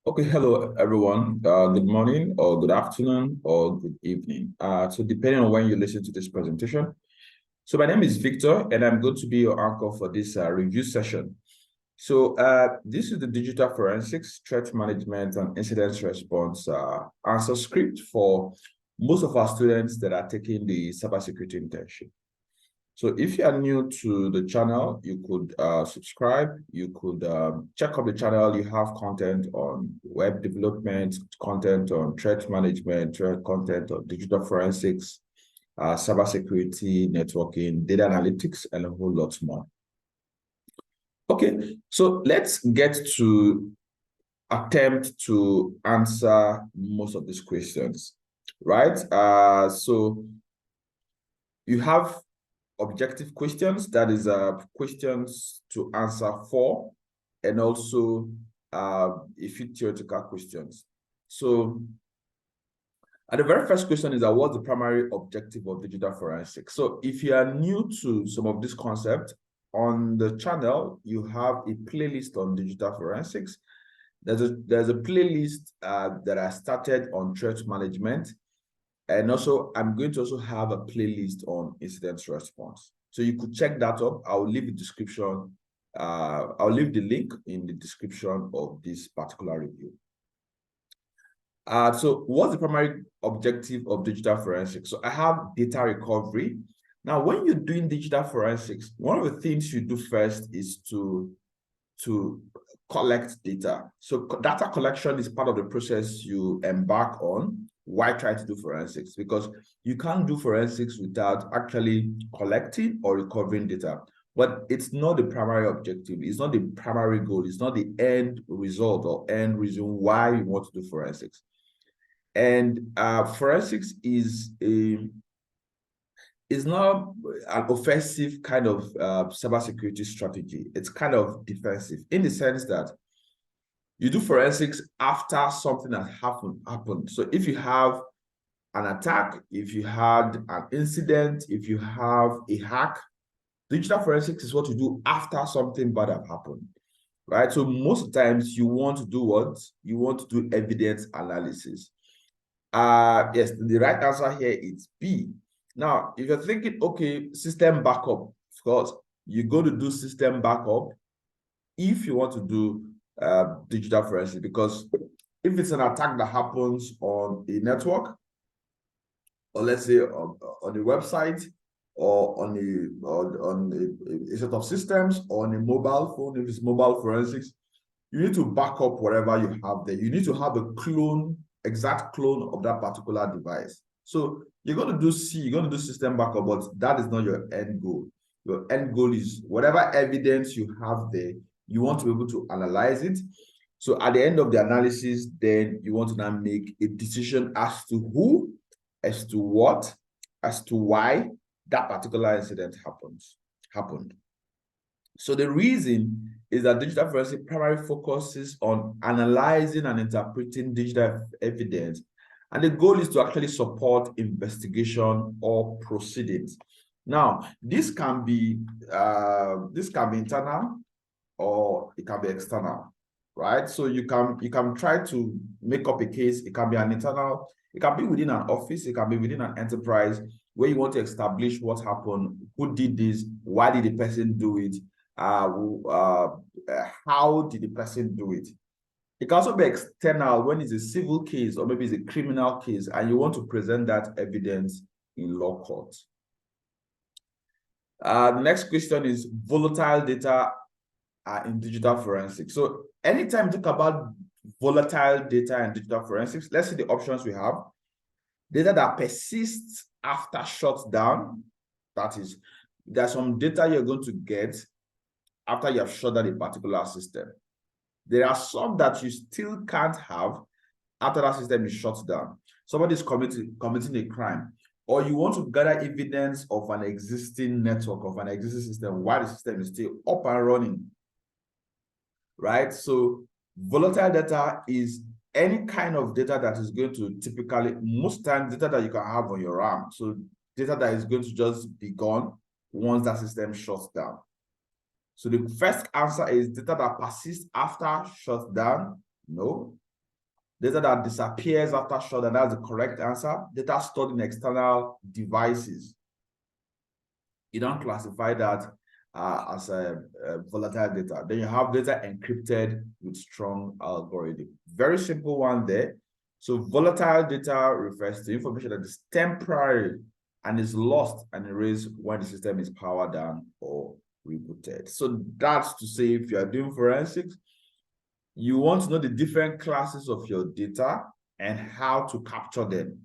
Okay, hello everyone. Good morning or good afternoon or good evening. So depending on when you listen to this presentation. So my name is Victor and I'm going to be your anchor for this review session. So this is the digital forensics, threat management and incident response answer script for most of our students that are taking the cybersecurity internship. So if you are new to the channel, you could subscribe, you could check out the channel. You have content on web development, content on threat management, content on digital forensics, cybersecurity, networking, data analytics, and a whole lot more. Okay, so let's get to attempt to answer most of these questions, right? So you have objective questions, that is questions to answer for, and also a few theoretical questions. So the very first question is what's the primary objective of digital forensics? So if you are new to some of this concept, on the channel, you have a playlist on digital forensics. There's a playlist that I started on threat management. And also, I'm going to also have a playlist on incident response. So you could check that up. I'll leave the description. I'll leave the link in the description of this particular review. So what's the primary objective of digital forensics? So I have data recovery. Now, when you're doing digital forensics, one of the things you do first is to collect data. So data collection is part of the process you embark on. Why try to do forensics? Because you can't do forensics without actually collecting or recovering data. But it's not the primary objective. It's not the primary goal. It's not the end result or end reason why you want to do forensics. And forensics is not an offensive kind of cybersecurity strategy. It's kind of defensive in the sense that you do forensics after something has happened. So if you have an attack, if you had an incident, if you have a hack, digital forensics is what you do after something bad has happened, right? So most times you want to do what? You want to do evidence analysis. Yes, the right answer here is B. Now, if you're thinking, okay, system backup, of course, you go to do system backup if you want to do digital forensics, because if it's an attack that happens on a network, or let's say on a website, or on a set of systems, or on a mobile phone, if it's mobile forensics, you need to back up whatever you have there. You need to have a clone, exact clone of that particular device. So you're going to do system backup, but that is not your end goal. Your end goal is whatever evidence you have there, you want to be able to analyze it. So at the end of the analysis, then you want to now make a decision as to who, as to what, as to why that particular incident happened. So the reason is that digital forensic primarily focuses on analyzing and interpreting digital evidence. And the goal is to actually support investigation or proceedings. Now, this can be internal or it can be external, right? So you can try to make up a case. It can be an internal, it can be within an office, it can be within an enterprise where you want to establish what happened, who did this, why did the person do it, how did the person do it. It can also be external when it's a civil case or maybe it's a criminal case and you want to present that evidence in law court. The next question is volatile data in digital forensics. So anytime you talk about volatile data in digital forensics, let's see the options we have. Data that persists after shutdown. That is, there's some data you're going to get after you have shut down a particular system. There are some that you still can't have after that system is shut down. Somebody is committing a crime, or you want to gather evidence of an existing network, of an existing system while the system is still up and running, right? So volatile data is any kind of data that is going to typically, most times, data that you can have on your RAM. So data that is going to just be gone once that system shuts down. So the first answer is data that persists after shutdown. No. Data that disappears after shutdown, that's the correct answer. Data stored in external devices. You don't classify that as a volatile data. Then you have data encrypted with strong algorithm. Very simple one there. So volatile data refers to information that is temporary and is lost and erased when the system is powered down or rebooted. So that's to say, if you are doing forensics, you want to know the different classes of your data and how to capture them.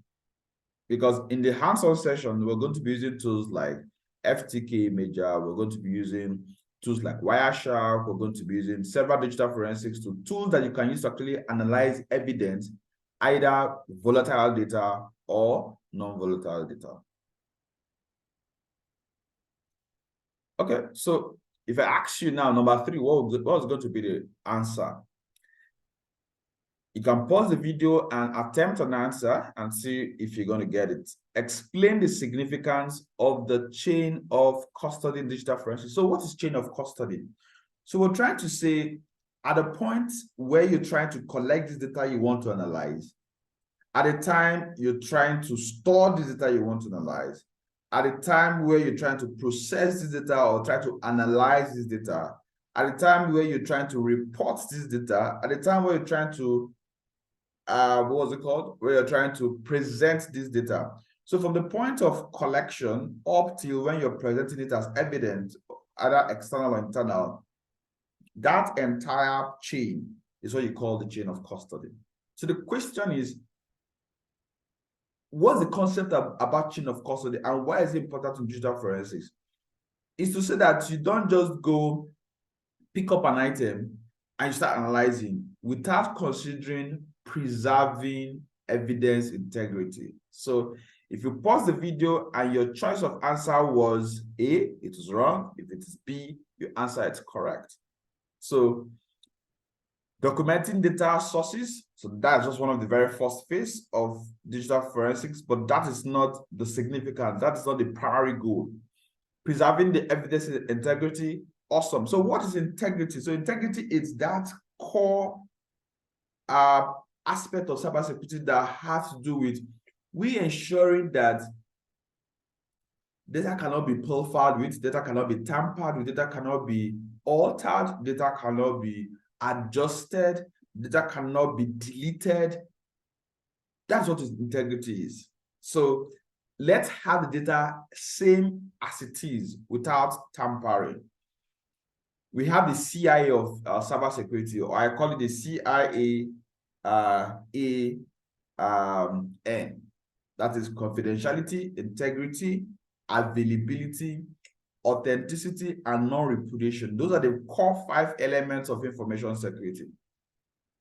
Because in the hands-on session, we're going to be using tools like FTK Imager, we're going to be using tools like Wireshark, we're going to be using several digital forensics tools that you can use to actually analyze evidence, either volatile data or non-volatile data. Okay, so if I ask you now, number 3, what's going to be the answer? You can pause the video and attempt an answer and see if you're going to get it. Explain the significance of the chain of custody in digital forensics. So what is chain of custody? So we're trying to say, at the point where you're trying to collect this data you want to analyze, at the time you're trying to store this data you want to analyze, at the time where you're trying to process this data or try to analyze this data, at the time where you're trying to report this data, at the time where you're trying to what was it called? Where you're trying to present this data. So from the point of collection up till when you're presenting it as evidence, either external or internal, that entire chain is what you call the chain of custody. So the question is, what's the concept about chain of custody and why is it important in digital forensics? Is to say that you don't just go pick up an item and you start analyzing without considering preserving evidence integrity. So if you pause the video and your choice of answer was A, it is wrong. If it is B, your answer is correct. So documenting data sources, so that's just one of the very first phase of digital forensics, but that is not the significance. That is not the primary goal. Preserving the evidence integrity, awesome. So what is integrity? So integrity is that core aspect of cybersecurity that has to do with we ensuring that data cannot be pilfered with, data cannot be tampered with, data cannot be altered, data cannot be adjusted, data cannot be deleted. That's what integrity is. So let's have the data same as it is without tampering. We have the CIA of cybersecurity, or I call it the CIA N. That is confidentiality, integrity, availability, authenticity, and non-repudiation. Those are the core 5 elements of information security.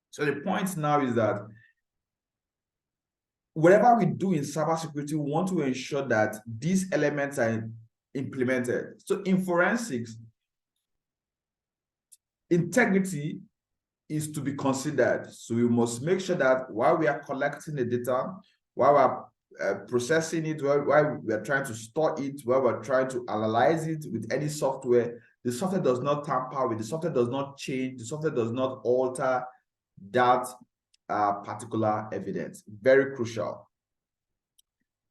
So the point now is that whatever we do in cybersecurity, we want to ensure that these elements are implemented. So in forensics, integrity is to be considered. So we must make sure that while we are collecting the data, while we're processing it, while we are trying to store it, while we're trying to analyze it with any software, the software does not tamper with, the software does not change, the software does not alter that particular evidence. Very crucial.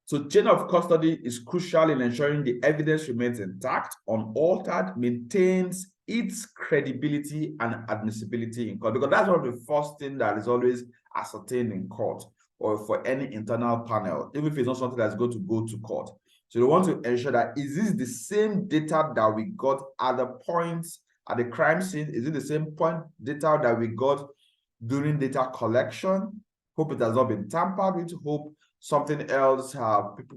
So chain of custody is crucial in ensuring the evidence remains intact, unaltered, maintains its credibility and admissibility in court, because that's one of the first things that is always ascertained in court or for any internal panel, even if it's not something that's going to go to court. So you want to ensure that, is this the same data that we got at the points at the crime scene? Is it the same point data that we got during data collection? Hope it has not been tampered with. Hope something else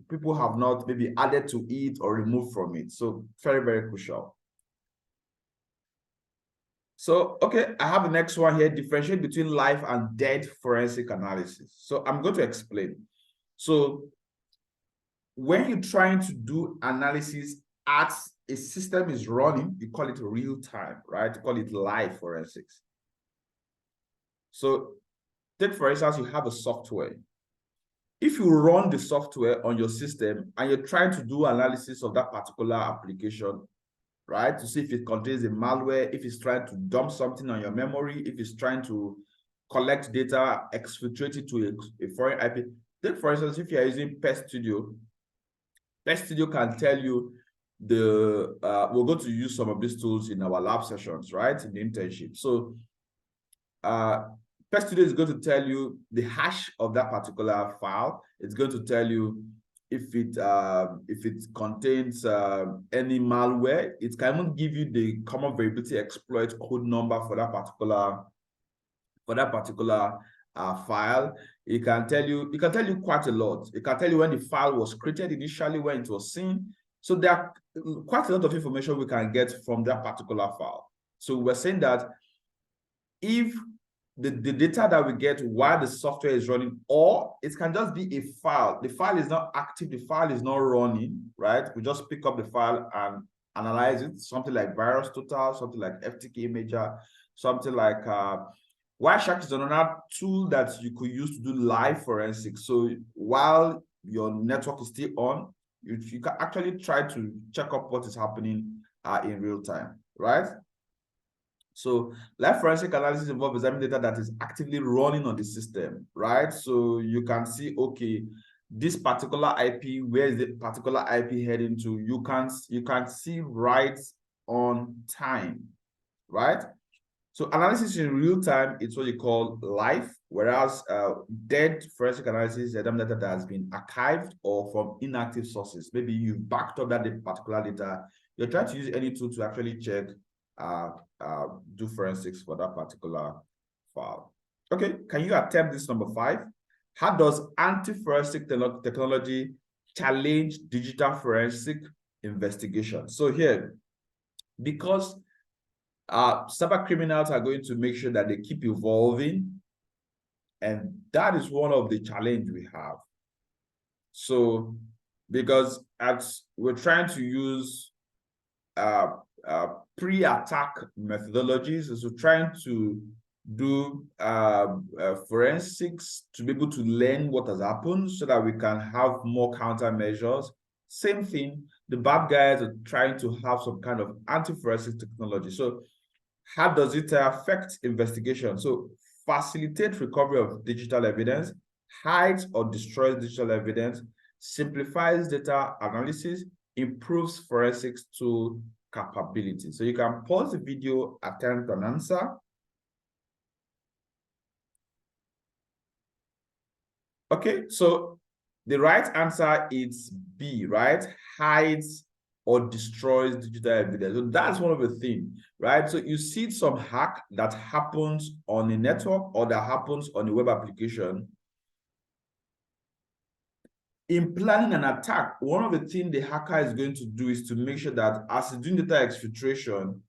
people have not maybe added to it or removed from it. So very, very crucial. So, okay, I have the next one here, differentiate between live and dead forensic analysis. So I'm going to explain. So when you're trying to do analysis as a system is running, you call it real time, right? You call it live forensics. So take, for instance, you have a software. If you run the software on your system and you're trying to do analysis of that particular application, right, to see if it contains a malware, if it's trying to dump something on your memory, if it's trying to collect data, exfiltrate it to a foreign IP. Take, for instance, if you are using Pest Studio can tell you we're going to use some of these tools in our lab sessions, right? In the internship. So Pest Studio is going to tell you the hash of that particular file. It's going to tell you if it contains any malware. It can even give you the common variability exploit code number for that particular file. It can tell you quite a lot. It can tell you when the file was created initially, when it was seen. So there are quite a lot of information we can get from that particular file. So we're saying that if the data that we get while the software is running, or it can just be a file. The file is not active, the file is not running, right? We just pick up the file and analyze it, something like Virus Total, something like FTK Imager, something like Wireshark is another tool that you could use to do live forensics. So while your network is still on, you can actually try to check up what is happening in real time, right? So live forensic analysis involves examining data that is actively running on the system, right? So you can see, okay, this particular IP, where is the particular IP heading to? You can see right on time, right? So analysis in real time, it's what you call live, whereas dead forensic analysis is data that has been archived or from inactive sources. Maybe you've backed up that particular data. You're trying to use any tool to actually check, do forensics for that particular file. Okay, can you attempt this number 5? How does anti-forensic technology challenge digital forensic investigation? So here, because cyber criminals are going to make sure that they keep evolving, and that is one of the challenges we have. So because we're trying to use pre-attack methodologies, so trying to do forensics to be able to learn what has happened so that we can have more countermeasures. Same thing, the bad guys are trying to have some kind of anti-forensic technology. So how does it affect investigation? So facilitate recovery of digital evidence, hides or destroys digital evidence, simplifies data analysis, improves forensics tool capability. So you can pause the video, attempt an answer. Okay, so the right answer is B, right? Hides or destroys digital evidence. So that's one of the things, right? So you see some hack that happens on a network or that happens on a web application. In planning an attack, one of the things the hacker is going to do is to make sure that as he's doing data exfiltration,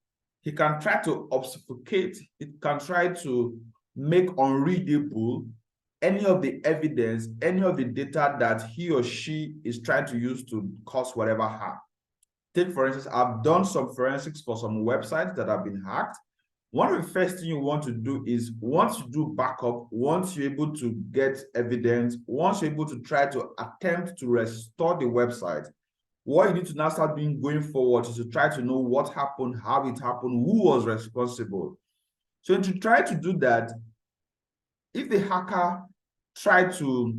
he can try to obfuscate, it can try to make unreadable any of the evidence, any of the data that he or she is trying to use to cause whatever harm. Take, for instance, I've done some forensics for some websites that have been hacked. One of the first things you want to do is, once you do backup, once you're able to get evidence, once you're able to try to attempt to restore the website, what you need to now start doing going forward is to try to know what happened, how it happened, who was responsible. So to try to do that, if the hacker tried to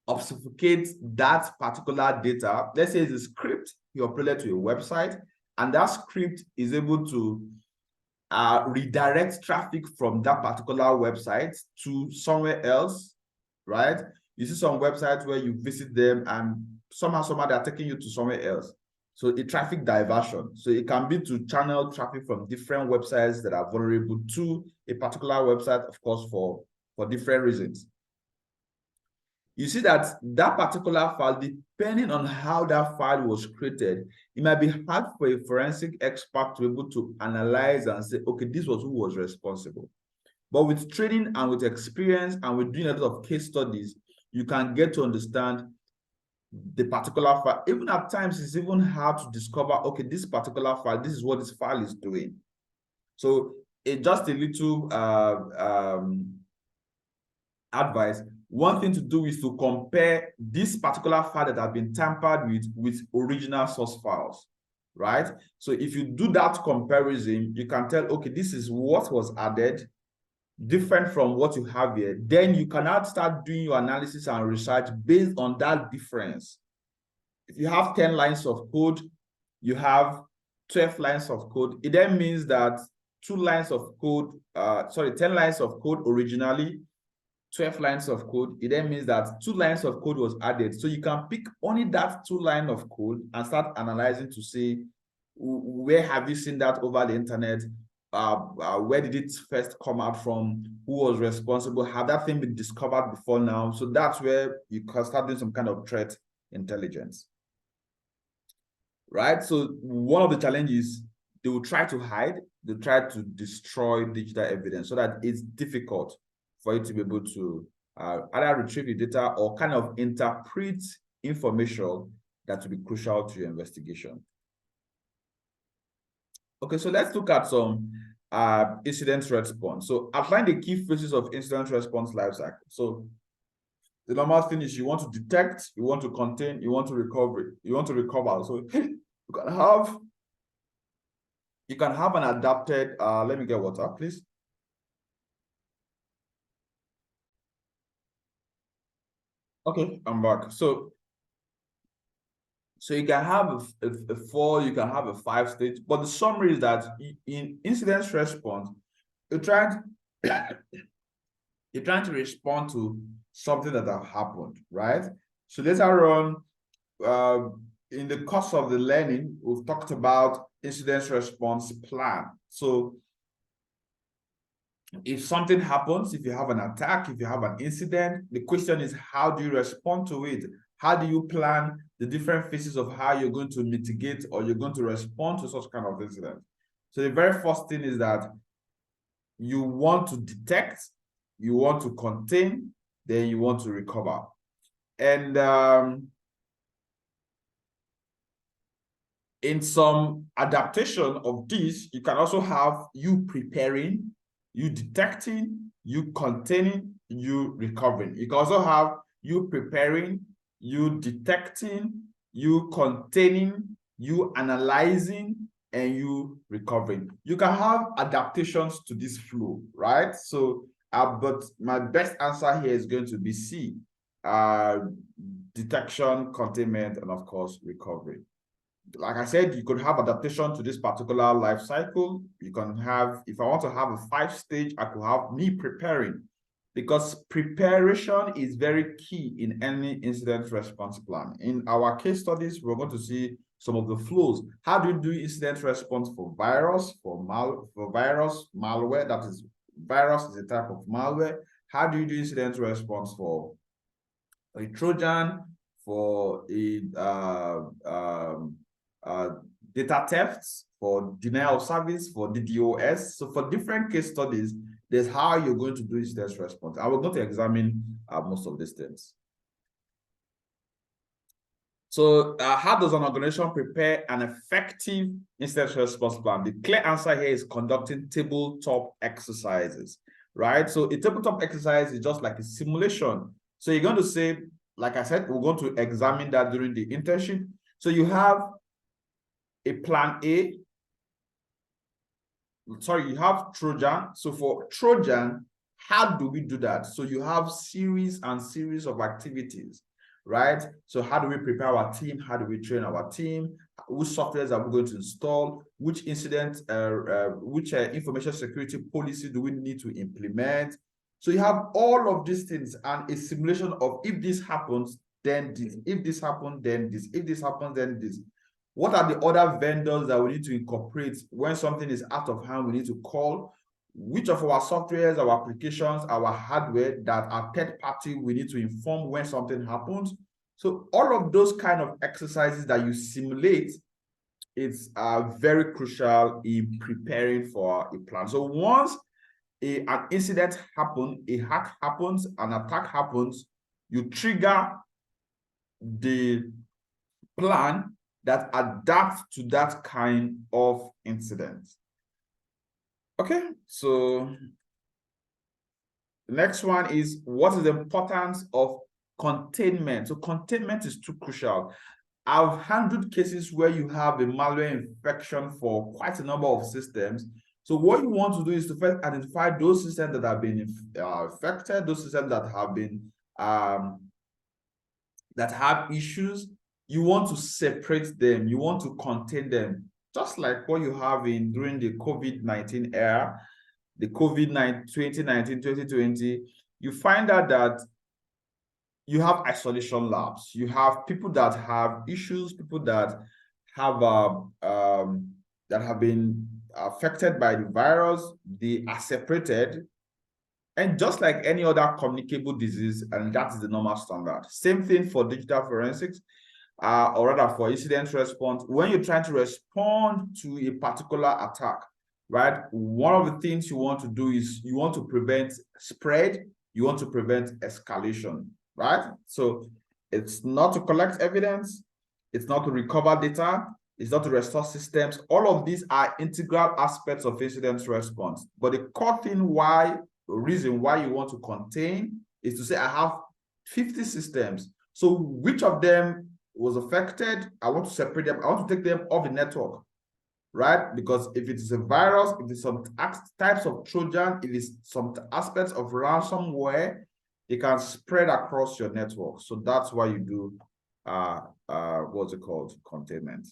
obfuscate that particular data, let's say it's a script you uploaded to a website, and that script is able to redirect traffic from that particular website to somewhere else, right? You see some websites where you visit them and somehow they're taking you to somewhere else. So a traffic diversion. So it can be to channel traffic from different websites that are vulnerable to a particular website, of course, for different reasons. You see that particular file, depending on how that file was created, it might be hard for a forensic expert to be able to analyze and say, okay, this was who was responsible. But with training and with experience and with doing a lot of case studies, you can get to understand the particular file. Even at times, it's even hard to discover, okay, this particular file, this is what this file is doing. So just a little advice. One thing to do is to compare this particular file that have been tampered with original source files, right? So if you do that comparison, you can tell, okay, this is what was added, different from what you have here, then you can now start doing your analysis and research based on that difference. If you have 10 lines of code, you have 12 lines of code, it then means that 10 lines of code originally, 12 lines of code, it then means that 2 lines of code was added. So you can pick only that 2 lines of code and start analyzing to see where have you seen that over the internet? Where did it first come out from? Who was responsible? Have that thing been discovered before now? So that's where you can start doing some kind of threat intelligence. Right? So one of the challenges, they will try to hide, they try to destroy digital evidence so that it's difficult for you to be able to either retrieve the data or kind of interpret information that will be crucial to your investigation. Okay, so let's look at some incident response. So outline the key phases of incident response lifecycle. So the normal thing is you want to detect, you want to contain, you want to recover. So you can have an adapted, let me get water, please. Okay, I'm back. So you can have a 4, you can have a 5 stage, but the summary is that in incident response, you're trying to respond to something that have happened, right? So later on, in the course of the learning, we've talked about incident response plan. So if something happens, if you have an attack, if you have an incident, the question is, how do you respond to it? How do you plan the different phases of how you're going to mitigate or you're going to respond to such kind of incident? So the very first thing is that you want to detect, you want to contain, then you want to recover. And in some adaptation of this, you can also have you preparing, you detecting, you containing, you recovering. You can also have you preparing, you detecting, you containing, you analyzing, and you recovering. You can have adaptations to this flow, right? So, but my best answer here is going to be C, detection, containment, and of course, recovery. Like I said, you could have adaptation to this particular life cycle. You can have, if I want to have a 5 stage, I could have me preparing, because preparation is very key in any incident response plan. In our case studies, we're going to see some of the flows. How do you do incident response for virus, for malware? That is, virus is a type of malware. How do you do incident response for a Trojan, for a data thefts, for denial of service, for DDoS? So for different case studies, there's how you're going to do incident response. I will going to examine most of these things. So how does an organization prepare an effective incident response plan? The clear answer here is conducting tabletop exercises, right? So a tabletop exercise is just like a simulation. So you're going to say, like I said, we're going to examine that during the internship. So you have a plan A. Sorry, you have Trojan. So for Trojan, how do we do that? So you have series and series of activities, right? So how do we prepare our team? How do we train our team? Which softwares are we going to install? Which information security policy do we need to implement? So you have all of these things and a simulation of, if this happens, then this. If this happens, then this. If this happens, then this. What are the other vendors that we need to incorporate when something is out of hand? We need to call. Which of our softwares, our applications, our hardware that are third party, we need to inform when something happens. So all of those kind of exercises that you simulate, it's very crucial in preparing for a plan. So once an incident happens, a hack happens, an attack happens, you trigger the plan that adapts to that kind of incident. Okay, so the next one is, what is the importance of containment? So containment is too crucial. I've handled cases where you have a malware infection for quite a number of systems. So what you want to do is to first identify those systems that have been affected, those systems that have been that have issues. You want to separate them. You want to contain them, just like what you have in during the COVID-19 era, the COVID-19 2019, 2020. You find out that you have isolation labs. You have people that have issues, people that have been affected by the virus. They are separated, and just like any other communicable disease, and that is the normal standard. Same thing for digital forensics, or rather for incident response. When you're trying to respond to a particular attack, right? One of the things you want to do is you want to prevent spread, you want to prevent escalation, right? So it's not to collect evidence, it's not to recover data, it's not to restore systems. All of these are integral aspects of incident response. But the core reason why you want to contain is to say, I have 50 systems. So which of them was affected? I want to separate them. I want to take them off the network, right? Because if it is a virus, if it's some types of Trojan, if it's some aspects of ransomware, it can spread across your network. So that's why you do what's it called? Containment.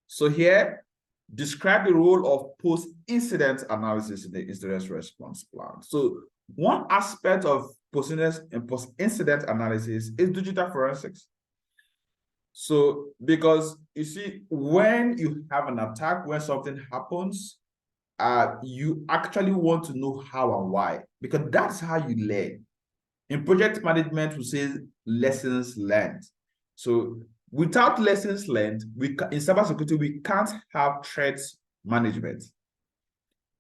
So here, describe the role of post-incident analysis in the incident response plan. So one aspect of post-incident analysis is digital forensics. So because you see, when you have an attack, when something happens, you actually want to know how and why, because that's how you learn. In project management, we say lessons learned. So without lessons learned, in cybersecurity, we can't have threat management.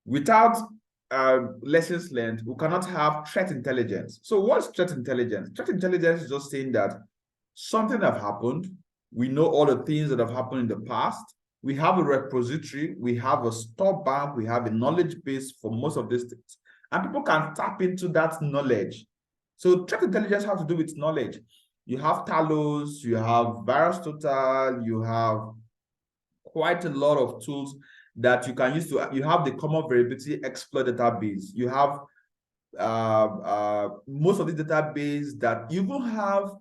Without lessons learned, we cannot have threat intelligence. So what's threat intelligence? Threat intelligence is just saying that something have happened. We know all the things that have happened in the past. We have a repository, we have a store bank, we have a knowledge base for most of these things. And people can tap into that knowledge. So threat intelligence has to do with knowledge. You have Talos, you have VirusTotal, you have quite a lot of tools that you can use to, you have the common variability exploit database. You have most of the database that you will have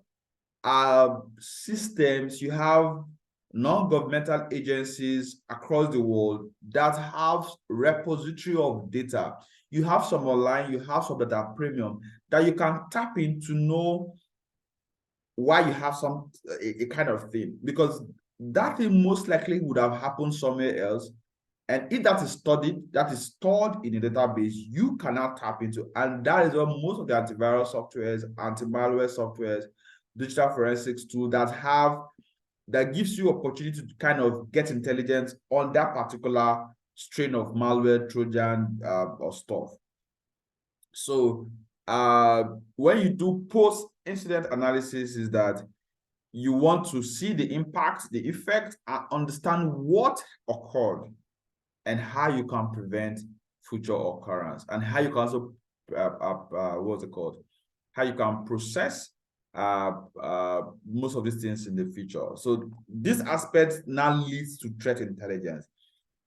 systems, you have non-governmental agencies across the world that have repository of data. You have some online, you have some that are premium that you can tap in to know why you have a kind of thing, because that thing most likely would have happened somewhere else. And if that is studied, that is stored in a database, you cannot tap into. And that is what most of the antivirus softwares, anti-malware softwares, digital forensics tool that gives you opportunity to kind of get intelligence on that particular strain of malware, Trojan, or stuff. So when you do post-incident analysis, is that you want to see the impact, the effect, and understand what occurred and how you can prevent future occurrence, and how you can also what's it called? How you can process most of these things in the future. So this aspect now leads to threat intelligence.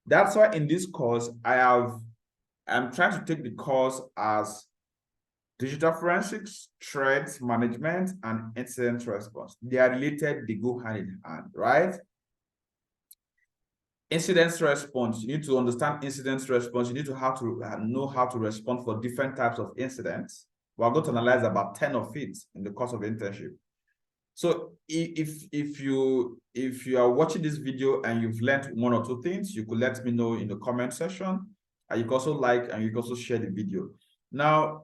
That's why in this course, I'm trying to take the course as digital forensics, threat management, and incident response. They are related, they go hand in hand, right? Incident response, you need to understand incident response. You need to know how to respond for different types of incidents. We're going to analyze about 10 of it in the course of internship. So if you are watching this video and you've learned one or two things, you could let me know in the comment section. And you can also like, and you can also share the video. Now,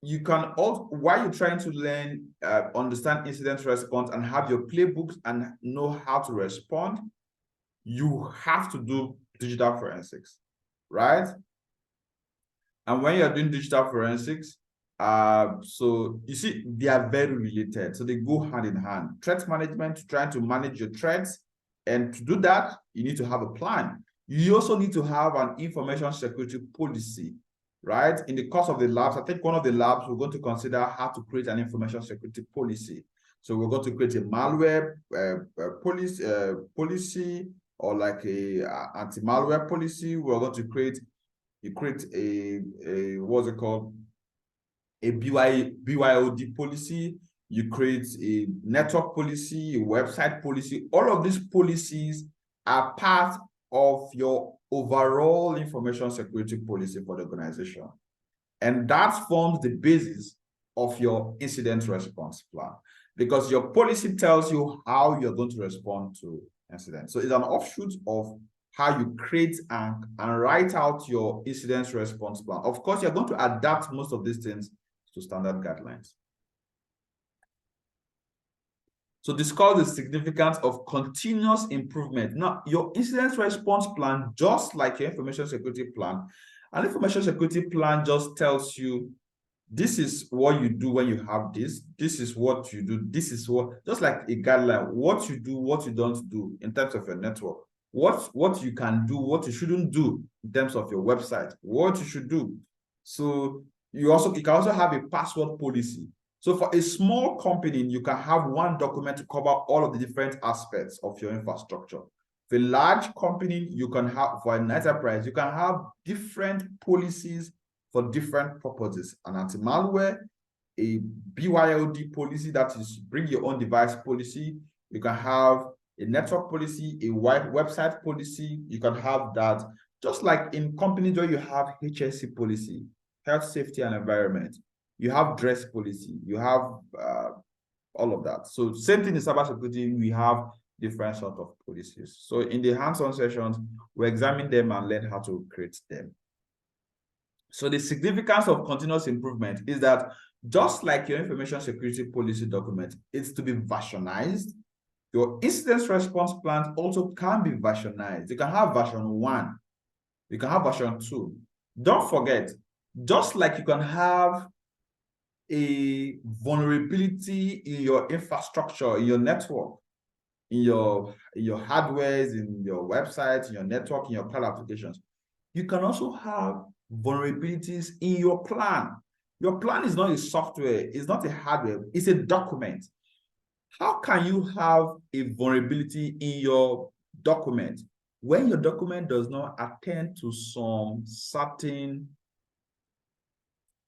you can also, while you're trying to learn, understand incident response and have your playbooks and know how to respond, you have to do digital forensics, right? And when you're doing digital forensics, so you see, they are very related. So they go hand in hand. Threat management, trying to manage your threats. And to do that, you need to have a plan. You also need to have an information security policy, right? In the course of the labs, I think one of the labs, we're going to consider how to create an information security policy. So we're going to create a malware policy, or like a anti-malware policy. We're going to create a what's it called? A BYOD policy. You create a network policy, a website policy. All of these policies are part of your overall information security policy for the organization. And that forms the basis of your incident response plan, because your policy tells you how you're going to respond to incidents. So it's an offshoot of how you create and write out your incident response plan. Of course, you're going to adapt most of these things to standard guidelines. So discuss the significance of continuous improvement. Now, your incident response plan, just like your information security plan, an information security plan just tells you, this is what you do when you have this. This is what you do. This is what, just like a guideline, what you do, what you don't do in terms of your network, what you can do, what you shouldn't do in terms of your website, what you should do. So you can also have a password policy. So for a small company, you can have one document to cover all of the different aspects of your infrastructure. For a large company, you can have, for an enterprise, you can have different policies for different purposes. An anti-malware, a BYOD policy, that is bring your own device policy. You can have a network policy, a website policy. You can have that. Just like in companies where you have HSE policy, health, safety, and environment. You have dress policy. You have all of that. So same thing in cybersecurity, we have different sort of policies. So in the hands-on sessions, we examine them and learn how to create them. So the significance of continuous improvement is that just like your information security policy document, it's to be versionized. Your incident response plan also can be versionized. You can have version 1. You can have version 2. Don't forget, just like you can have a vulnerability in your infrastructure, in your network, in your hardwares, in your website, in your network, in your cloud applications, you can also have vulnerabilities in your plan. Your plan is not a software, it's not a hardware, it's a document. How can you have a vulnerability in your document when your document does not attend to some certain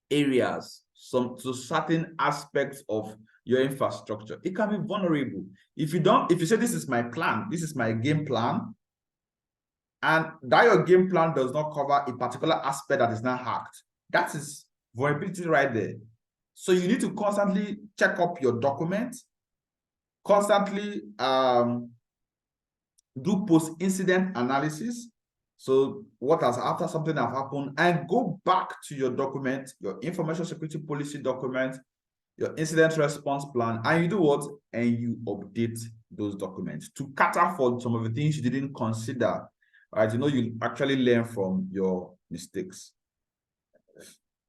areas, to certain aspects of your infrastructure? It can be vulnerable. If you say this is my plan, this is my game plan, and that your game plan does not cover a particular aspect that is not hacked, that is vulnerability right there. So you need to constantly check up your document, constantly do post-incident analysis. So what has after something has happened, and go back to your document, your information security policy document, your incident response plan, and you do what? And you update those documents to cater for some of the things you didn't consider, right? You actually learn from your mistakes.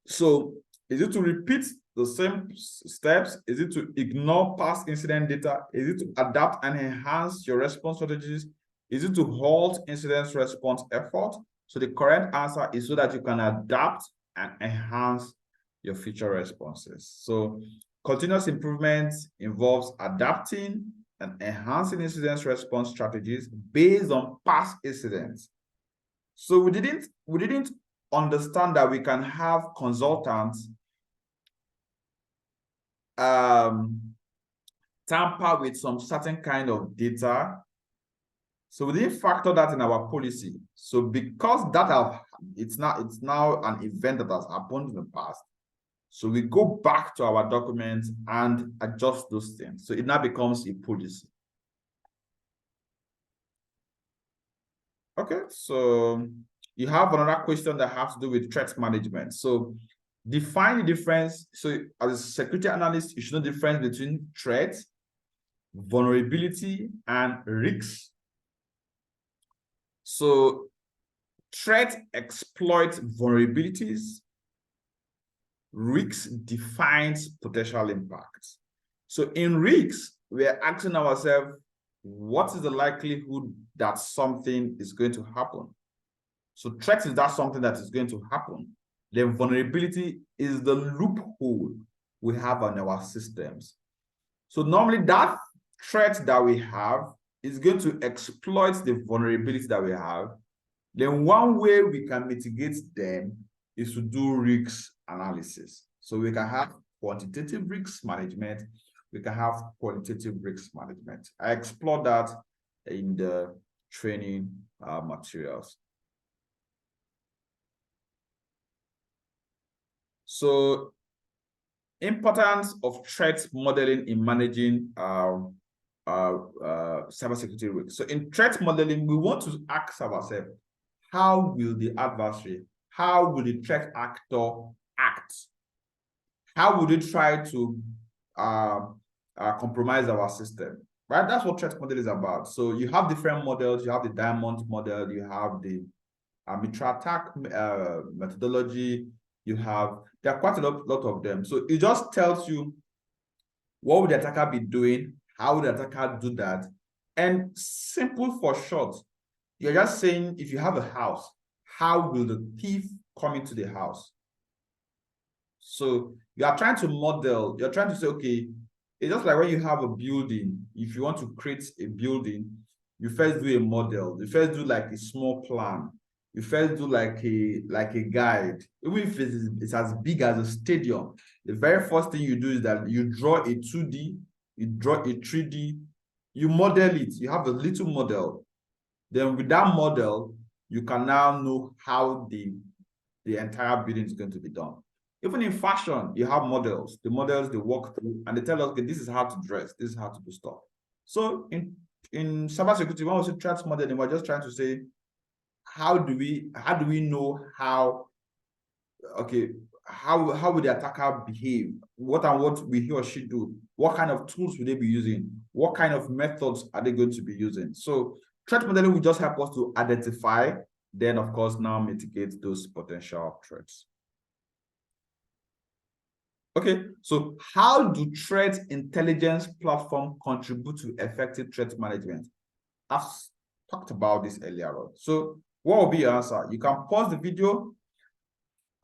So is it to repeat the same steps? Is it to ignore past incident data? Is it to adapt and enhance your response strategies? Is it to halt incident response effort? So the correct answer is so that you can adapt and enhance your future responses. So continuous improvement involves adapting and enhancing incident response strategies based on past incidents. So we didn't understand that we can have consultants tamper with some certain kind of data. So we didn't factor that in our policy. So because it's now an event that has happened in the past, so we go back to our documents and adjust those things. So it now becomes a policy. Okay, so you have another question that has to do with threat management. So define the difference. So as a security analyst, you should know the difference between threat, vulnerability, and risks. So threat exploits vulnerabilities. Risks defines potential impacts. So in risks, we are asking ourselves, what is the likelihood that something is going to happen? So threat is that something that is going to happen. Then vulnerability is the loophole we have on our systems. So normally that threat that we have is going to exploit the vulnerability that we have, then one way we can mitigate them is to do risk analysis. So we can have quantitative risk management, we can have qualitative risk management. I explored that in the training materials. So, importance of threat modeling in managing cybersecurity risk. So in threat modeling, we want to ask ourselves, how will the adversary, how will the threat actor act? How would it try to compromise our system? Right? That's what threat model is about. So you have different models. You have the diamond model. You have the Mitra attack methodology. There are quite a lot of them. So it just tells you what would the attacker be doing, how would the attacker do that, and simple for short, you're just saying if you have a house, how will the thief come into the house? So you are trying to model, you're trying to say, okay, it's just like when you have a building, if you want to create a building, you first do a model, you first do like a small plan, you first do like a guide. Even if it's as big as a stadium, the very first thing you do is that you draw a 2D, you draw a 3D, you model it, you have a little model. Then with that model, you can now know how the entire building is going to be done. Even in fashion, you have models. The models they walk through and they tell us, okay, this is how to dress, this is how to do stuff. So in cybersecurity, when we say threat modeling, we're just trying to say, how do we know how, okay, how will the attacker behave? What will he or she do? What kind of tools will they be using? What kind of methods are they going to be using? So threat modeling will just help us to identify, then of course now mitigate those potential threats. Okay, so how do threat intelligence platforms contribute to effective threat management? I've talked about this earlier on. So what will be your answer? You can pause the video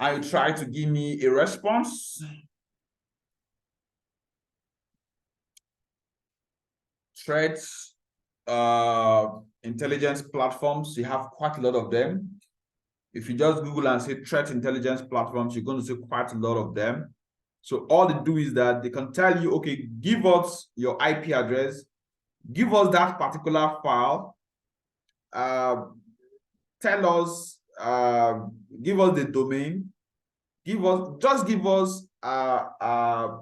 and you try to give me a response. Threat intelligence platforms, you have quite a lot of them. If you just Google and say threat intelligence platforms, you're going to see quite a lot of them. So all they do is that they can tell you, okay, give us your IP address, give us that particular file, tell us, give us the domain, give us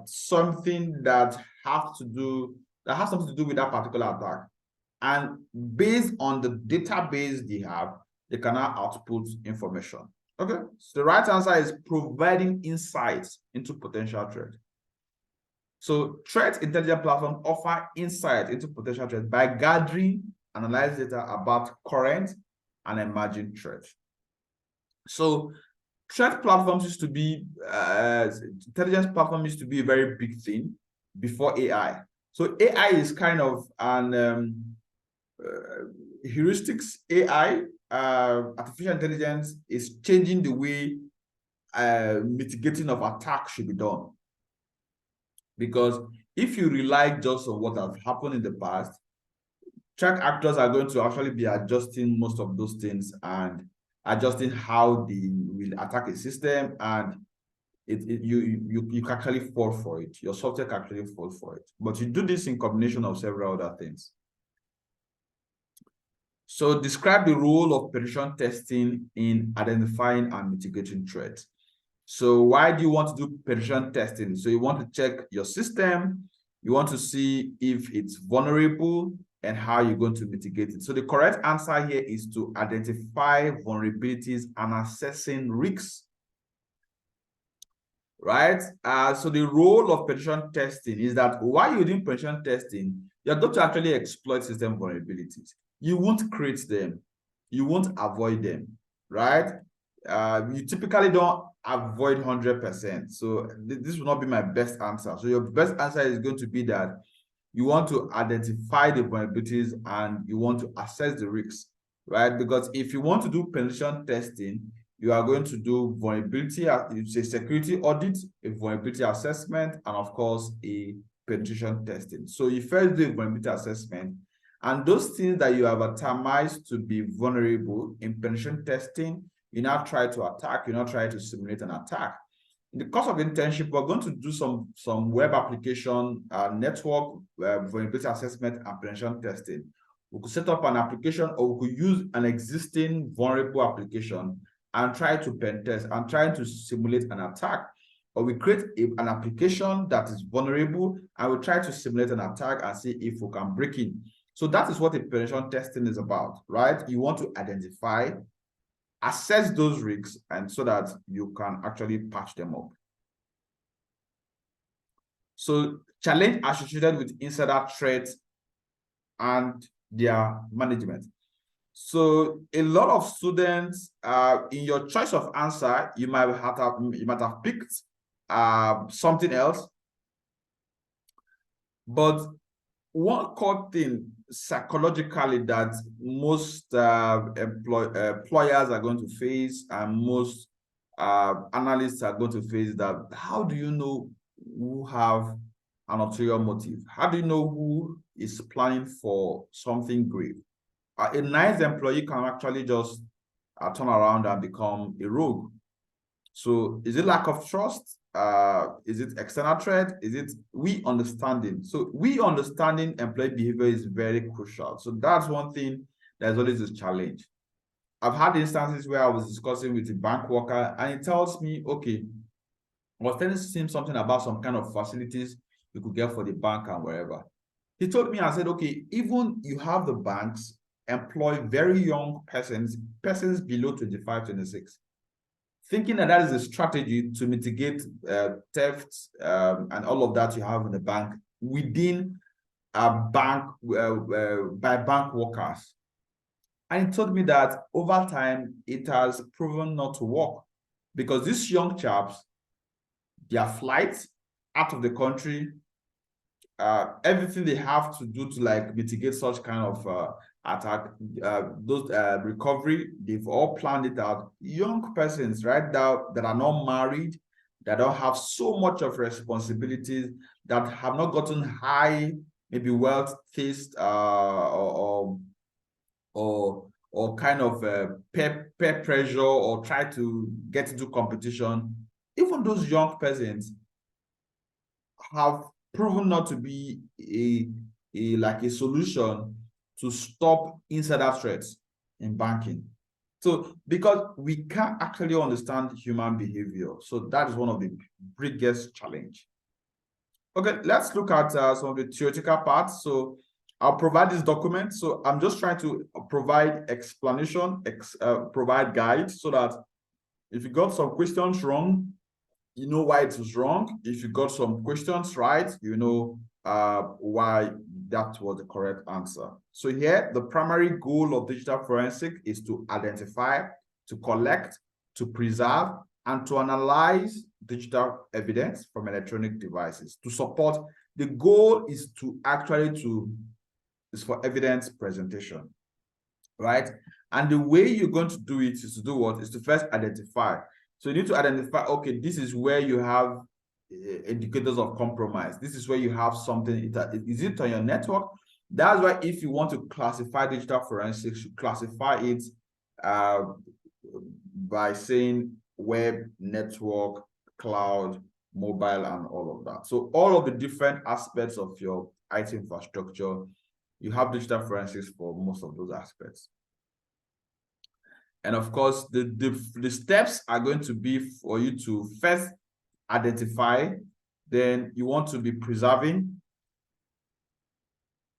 something that has something to do with that particular attack. And based on the database they have, they can now output information. Okay, so the right answer is providing insights into potential threat. So threat intelligence platforms offer insight into potential threats by gathering, analyzing data about current and emerging threats. So threat platforms used to be, intelligence platform used to be a very big thing before AI. So AI is kind of an heuristics AI, artificial intelligence is changing the way mitigating of attacks should be done. Because if you rely just on what has happened in the past, threat actors are going to actually be adjusting most of those things and adjusting how they will attack a system, and you can actually fall for it. Your software can actually fall for it. But you do this in combination of several other things. So describe the role of penetration testing in identifying and mitigating threats. So why do you want to do penetration testing? So you want to check your system, you want to see if it's vulnerable and how you're going to mitigate it. So the correct answer here is to identify vulnerabilities and assessing risks. Right? So the role of penetration testing is that while you're doing penetration testing, you're going to actually exploit system vulnerabilities. You won't create them. You won't avoid them, right? You typically don't avoid 100%. So this will not be my best answer. So your best answer is going to be that you want to identify the vulnerabilities and you want to assess the risks, right? Because if you want to do penetration testing, you are going to do vulnerability, it's a security audit, a vulnerability assessment, and of course, a penetration testing. So you first do a vulnerability assessment, And those things that you have atomized to be vulnerable in penetration testing, you now try to attack, you now try to simulate an attack. In the course of internship, we're going to do some web application, network vulnerability assessment and penetration testing. We could set up an application, or we could use an existing vulnerable application and try to pen test and try to simulate an attack. Or we create an application that is vulnerable and we try to simulate an attack and see if we can break in. So that is what a penetration testing is about, right? You want to identify, assess those risks, and so that you can actually patch them up. So challenge associated with insider threats and their management. So a lot of students, in your choice of answer, you might have picked something else. But one core thing psychologically that most employers are going to face, and most analysts are going to face, that how do you know who have an ulterior motive? How do you know who is planning for something grave? A nice employee can actually just turn around and become a rogue. So is it lack of trust? Is it external threat? Is it we understanding? So we understanding employee behavior is very crucial. So that's one thing that's always a challenge. I've had instances where I was discussing with a bank worker and he tells me, okay, I was telling him something about some kind of facilities you could get for the bank and wherever. He told me, I said, okay, even you have the banks employ very young persons below 25, 26. Thinking that is a strategy to mitigate theft and all of that you have in the bank within a bank by bank workers. And he told me that over time, it has proven not to work because these young chaps, their flights out of the country, everything they have to do to like mitigate such kind of attack, those recovery, they've all planned it out. Young persons right now that are not married, that don't have so much of responsibilities, that have not gotten high, maybe wealth taste or kind of peer pressure or try to get into competition. Even those young persons have proven not to be a solution to stop insider threats in banking. So because we can't actually understand human behavior, so that is one of the biggest challenge. Okay, let's look at some of the theoretical parts. So I'll provide this document. So I'm just trying to provide explanation, provide guide, so that if you got some questions wrong, you know why it was wrong. If you got some questions right, you know why that was the correct answer. So here, the primary goal of digital forensic is to identify, to collect, to preserve, and to analyze digital evidence from electronic devices. To support, the goal is to actually is for evidence presentation, right? And the way you're going to do it is to do what? Is to first identify. So you need to identify, okay, this is where you have indicators of compromise. This is where you have something. Is it on your network? That's why if you want to classify digital forensics, you classify it by saying web, network, cloud, mobile, and all of that. So all of the different aspects of your IT infrastructure, you have digital forensics for most of those aspects. And of course, the steps are going to be for you to first identify, then you want to be preserving,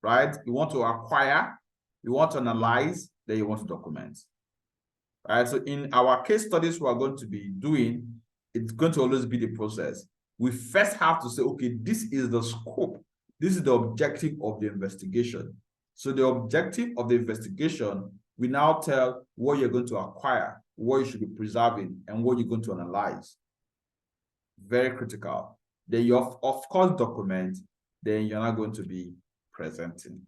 right? You want to acquire, you want to analyze, then you want to document. Right? So in our case studies we are going to be doing, it's going to always be the process. We first have to say, okay, this is the scope. This is the objective of the investigation. So the objective of the investigation, we now tell what you're going to acquire, what you should be preserving, and what you're going to analyze. Very critical. Then you of course document, then you're not going to be presenting.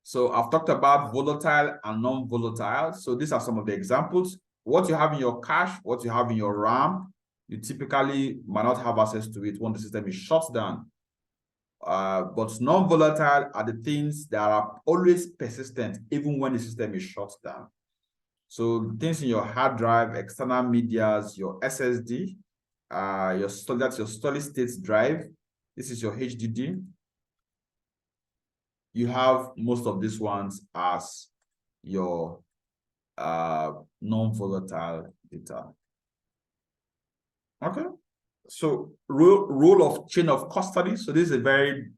So I've talked about volatile and non-volatile. So these are some of the examples. What you have in your cache, what you have in your RAM, you typically might not have access to it when the system is shut down. But non-volatile are the things that are always persistent, even when the system is shut down. So things in your hard drive, external medias, your SSD, that's your solid state drive. This is your HDD. You have most of these ones as your non-volatile data. Okay. So rule of chain of custody. So this is a very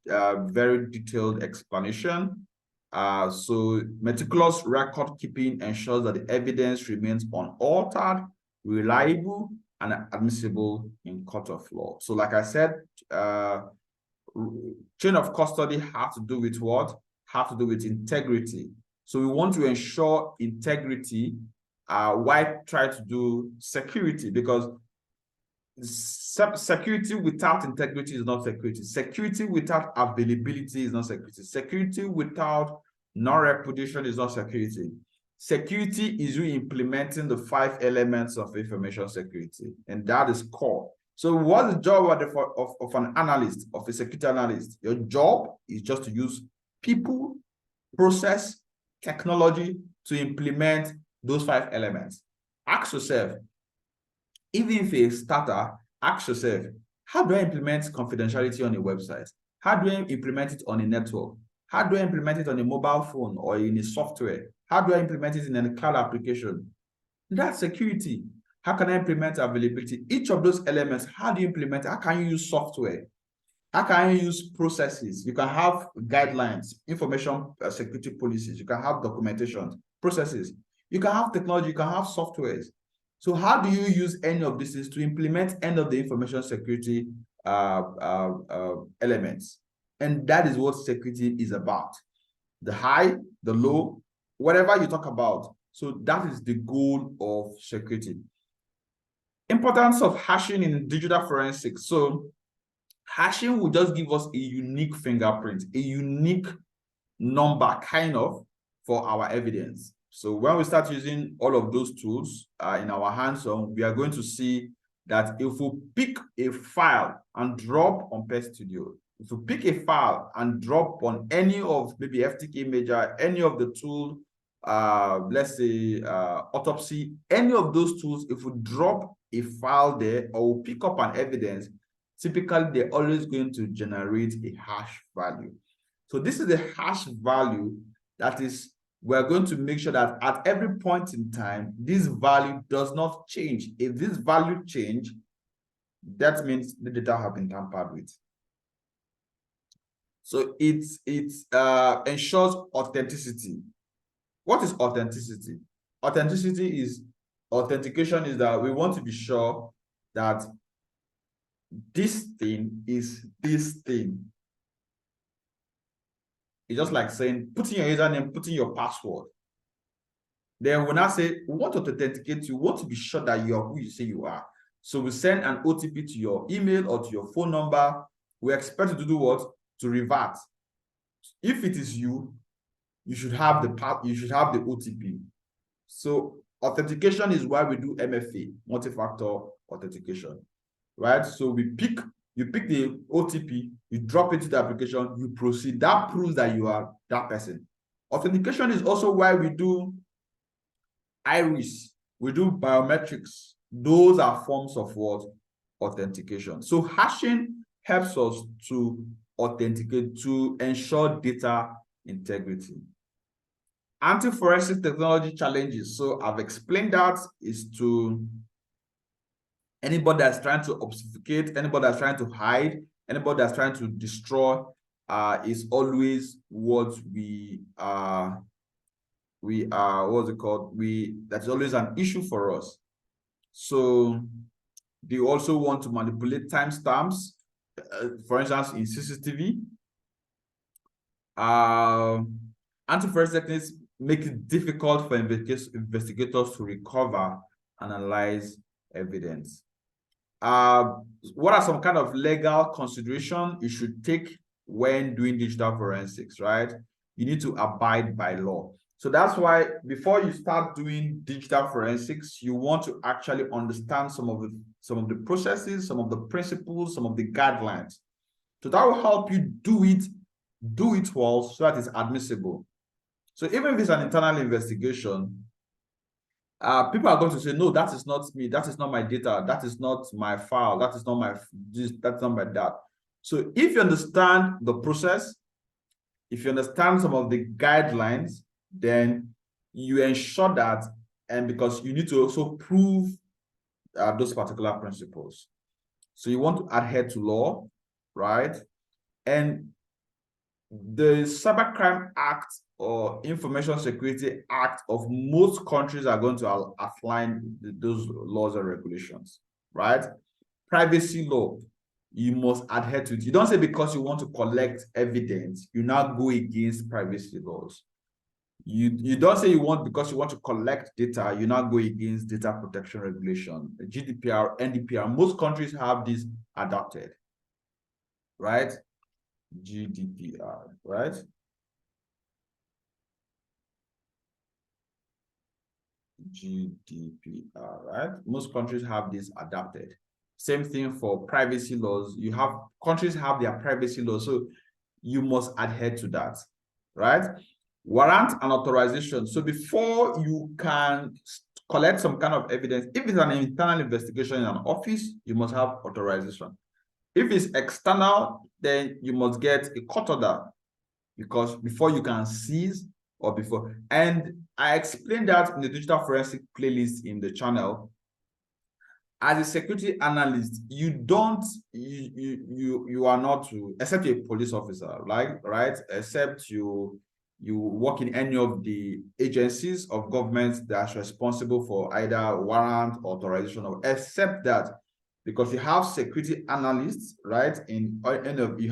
detailed explanation. So meticulous record keeping ensures that the evidence remains unaltered, reliable, and admissible in court of law. So like I said, chain of custody has to do with what? Have to do with integrity. So we want to ensure integrity. Why try to do security? Because security without integrity is not security. Security without availability is not security. Security without non-repudiation is not security. Security is you implementing the 5 elements of information security, and that is core. So what's the job of an analyst, of a security analyst? Your job is just to use people, process, technology to implement those 5 elements. Ask yourself, even if a starter, ask yourself, how do I implement confidentiality on a website? How do I implement it on a network? How do I implement it on a mobile phone or in a software? How do I implement it in a cloud application? That's security. How can I implement availability? Each of those elements, how do you implement it? How can you use software? How can you use processes? You can have guidelines, information security policies. You can have documentation, processes. You can have technology. You can have softwares. So how do you use any of these to implement any of the information security elements? And that is what security is about. The high, the low, whatever you talk about. So that is the goal of security. Importance of hashing in digital forensics. So hashing will just give us a unique fingerprint, a unique number kind of for our evidence. So when we start using all of those tools in our hands-on, we are going to see that if we pick a file and drop on Pest Studio, if we pick a file and drop on any of maybe FTK Major, any of the tools, let's say Autopsy, any of those tools, if we drop a file there or we pick up an evidence, typically they're always going to generate a hash value. So this is the hash value that is, we're going to make sure that at every point in time, this value does not change. If this value change, that means the data have been tampered with. So it ensures authenticity. What is authenticity? Authentication is that we want to be sure that this thing is this thing. It's just like saying, put in your username, put in your password. Then when I say, we want to authenticate you, we want to be sure that you are who you say you are. So we send an OTP to your email or to your phone number. We expect you to do what? To revert. If it is you, you should have the OTP. So authentication is why we do MFA, multi-factor authentication, right? So you pick the OTP, you drop it to the application, you proceed. That proves that you are that person. Authentication is also why we do iris, we do biometrics. Those are forms of what? Authentication. So hashing helps us to authenticate, to ensure data integrity. Anti-forensic technology challenges. So I've explained that is to anybody that's trying to obfuscate, anybody that's trying to hide, anybody that's trying to destroy, is always what what's it called? That's always an issue for us. So they also want to manipulate timestamps, for instance, in CCTV. Anti-forensic techniques make it difficult for investigators to recover and analyze evidence. What are some kind of legal consideration you should take when doing digital forensics, right? You need to abide by law. So that's why before you start doing digital forensics, you want to actually understand some of the processes, some of the principles, some of the guidelines. So that will help you do it well so that it's admissible. So even if it's an internal investigation, people are going to say, no, that is not me, that is not my data, that is not my file, that is not my this, that's not my that. So if you understand the process, if you understand some of the guidelines, then you ensure that, and because you need to also prove those particular principles. So you want to adhere to law, right? And the Cybercrime Act or Information Security Act of most countries are going to outline those laws and regulations, right? Privacy law, you must adhere to it. You don't say because you want to collect evidence, you now go against privacy laws. You don't say you want because you want to collect data, you now go against data protection regulation, GDPR, NDPR. Most countries have this adopted, right? GDPR, right? GDPR, right? Most countries have this adapted. Same thing for privacy laws. You have countries have their privacy laws, so you must adhere to that, right? Warrant and authorization. So before you can collect some kind of evidence, if it's an internal investigation in an office, you must have authorization. If it's external, then you must get a court order, because before you can seize or before, and I explained that in the digital forensic playlist in the channel. As a security analyst, you are not to, except you're a police officer, right? Except you work in any of the agencies of government that's responsible for either warrant, authorization, or except that, because you have security analysts, right? You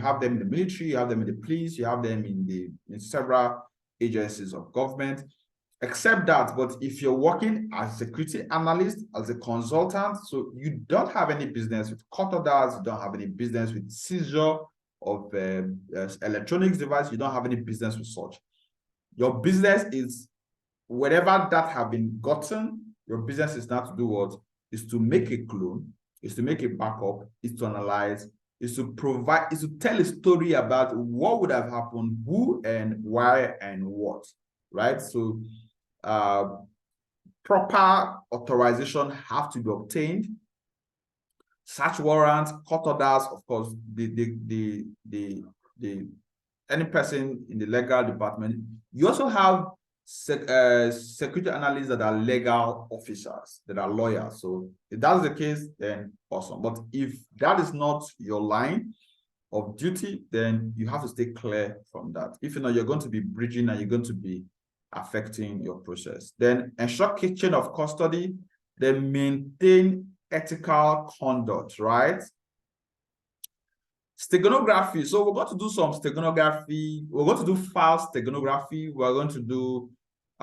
have them in the military, you have them in the police, you have them in several agencies of government. Except that, but if you're working as a security analyst, as a consultant, so you don't have any business with court orders, you don't have any business with seizure of electronics device, you don't have any business with such. Your business is whatever that have been gotten, your business is not to do what? Is to make a clone, is to make a backup, is to analyze, is to provide, is to tell a story about what would have happened, who and why and what, right? So proper authorization have to be obtained. Search warrants, court orders, of course, any person in the legal department. You also have security analysts that are legal officers, that are lawyers. So if that's the case, then awesome. But if that is not your line of duty, then you have to stay clear from that. If you know you're going to be bridging and you're going to be affecting your process. Then ensure chain of custody, then maintain ethical conduct, right? Steganography. So we're going to do some steganography. We're going to do file steganography. We're going to do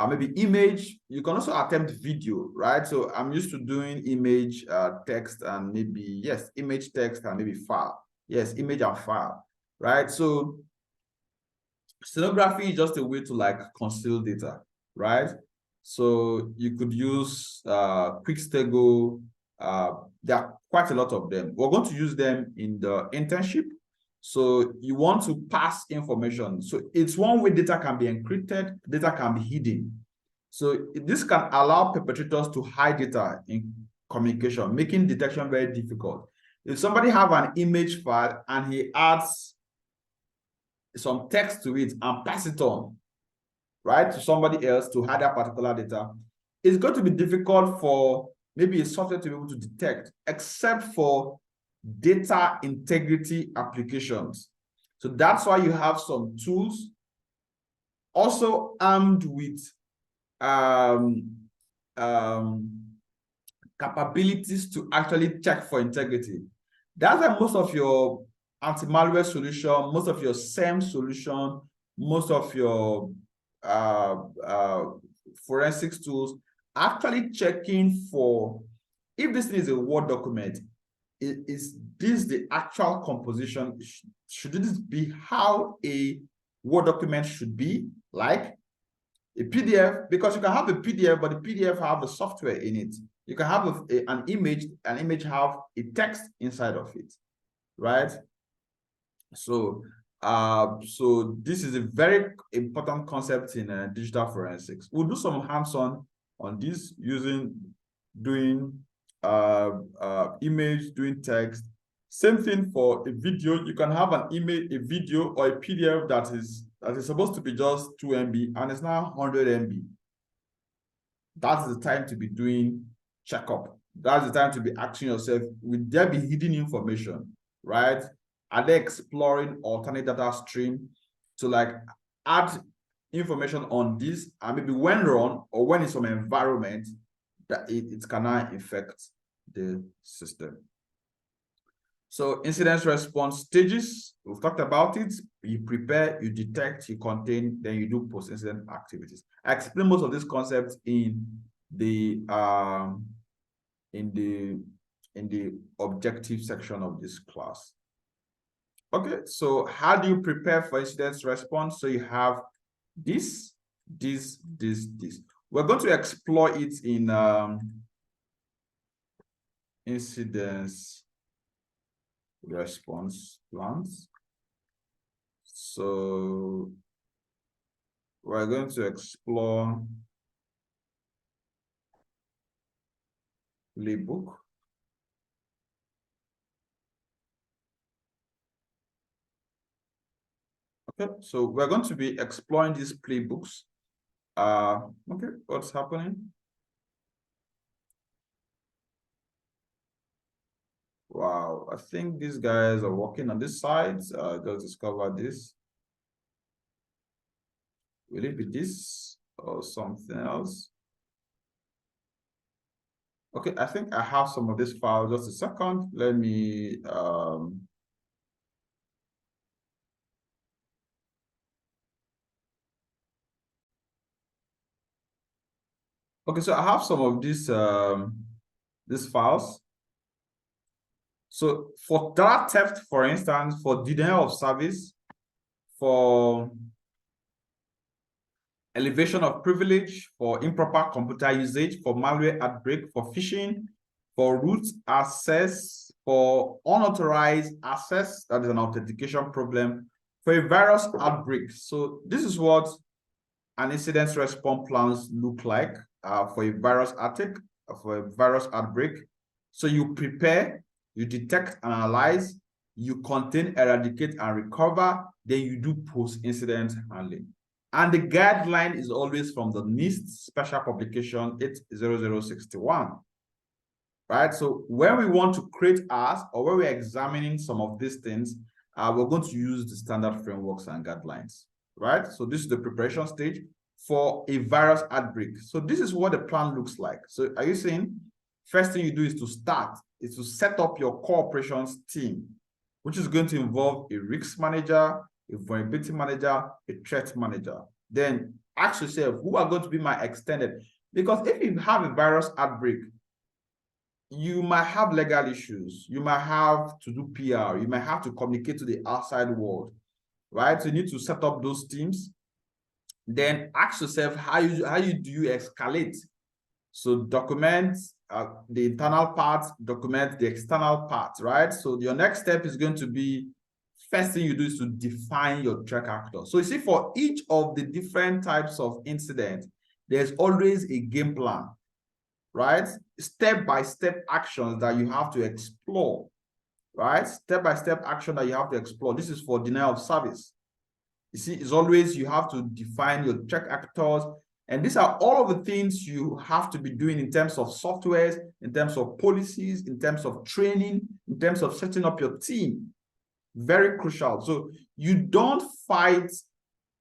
maybe image. You can also attempt video, right? So I'm used to doing image, text, and maybe, yes, image, text, and maybe file. Yes, image and file, right? So steganography is just a way to like conceal data, right? So you could use quick stego. There are quite a lot of them. We're going to use them in the internship. So you want to pass information. So it's one way data can be encrypted, data can be hidden. So this can allow perpetrators to hide data in communication, making detection very difficult. If somebody have an image file and he adds some text to it and pass it on, right, to somebody else to hide that particular data, it's going to be difficult for maybe a software to be able to detect, except for data integrity applications. So that's why you have some tools also armed with capabilities to actually check for integrity. That's why most of your anti-malware solution, most of your SEM solution, most of your forensics tools actually checking for if this is a Word document, is this the actual composition? Should this be how a Word document should be, like a PDF? Because you can have a PDF, but the PDF have the software in it. You can have an image have a text inside of it, right? So, so this is a very important concept in digital forensics. We'll do some hands-on on this doing image, doing text. Same thing for a video. You can have an image, a video, or a PDF that is supposed to be just 2 MB and it's now 100 MB. That's the time to be doing checkup. That's the time to be asking yourself, will there be hidden information, right? Are they exploring alternate data stream to like add information on this, and maybe when run or when it's from environment that it cannot infect the system. So incident response stages, we've talked about it. You prepare, you detect, you contain, then you do post-incident activities. I explain most of these concepts in the objective section of this class. Okay, so how do you prepare for incident response? So you have this. We're going to explore it in incidence response plans. So we're going to explore playbook. Okay, so we're going to be exploring these playbooks. Okay, what's happening? Wow, I think these guys are working on this side. Just discover this. Will it be this or something else? Okay, I think I have some of this file. Just a second. Let me okay, so I have some of these files. So for data theft, for instance, for denial of service, for elevation of privilege, for improper computer usage, for malware outbreak, for phishing, for root access, for unauthorized access, that is an authentication problem, for a virus outbreak. So this is what an incident response plans look like for a virus attack, for a virus outbreak. So you prepare, you detect, analyze, you contain, eradicate, and recover, then you do post-incident handling. And the guideline is always from the NIST special publication 80061. Right? So when we want to create ours, or when we're examining some of these things, we're going to use the standard frameworks and guidelines. Right? So this is the preparation stage for a virus outbreak. So this is what the plan looks like. So are you saying first thing you do is to set up your core operations team, which is going to involve a risk manager, a vulnerability manager, a threat manager. Then ask yourself, who are going to be my extended? Because if you have a virus outbreak, you might have legal issues. You might have to do PR. You might have to communicate to the outside world, right? So you need to set up those teams. Then ask yourself, how do you escalate? So document the internal part, document the external part, right? So your next step is going to be, first thing you do is to define your threat actor. So you see, for each of the different types of incident, there's always a game plan, right? Step-by-step actions that you have to explore, right? Step-by-step action that you have to explore. This is for denial of service. You see, it's always you have to define your threat actors. And these are all of the things you have to be doing in terms of softwares, in terms of policies, in terms of training, in terms of setting up your team. Very crucial. So you don't fight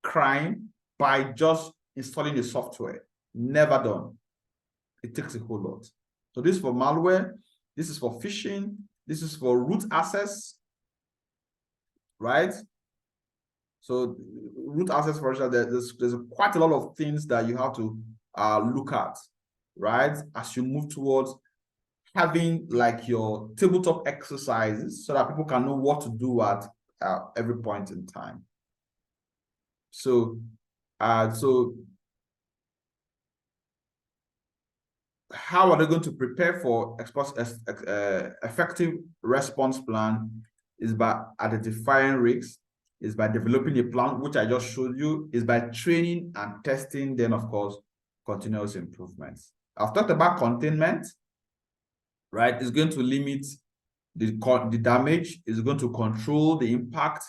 crime by just installing the software. Never done. It takes a whole lot. So this is for malware. This is for phishing. This is for root access, right? So root access, for example, there's quite a lot of things that you have to look at, right? As you move towards having like your tabletop exercises so that people can know what to do at every point in time. So, how are they going to prepare for effective response plan? is by identifying risks, is by developing a plan, which I just showed you, is by training and testing, then of course, continuous improvements. I've talked about containment, right? It's going to limit the damage, it's going to control the impact,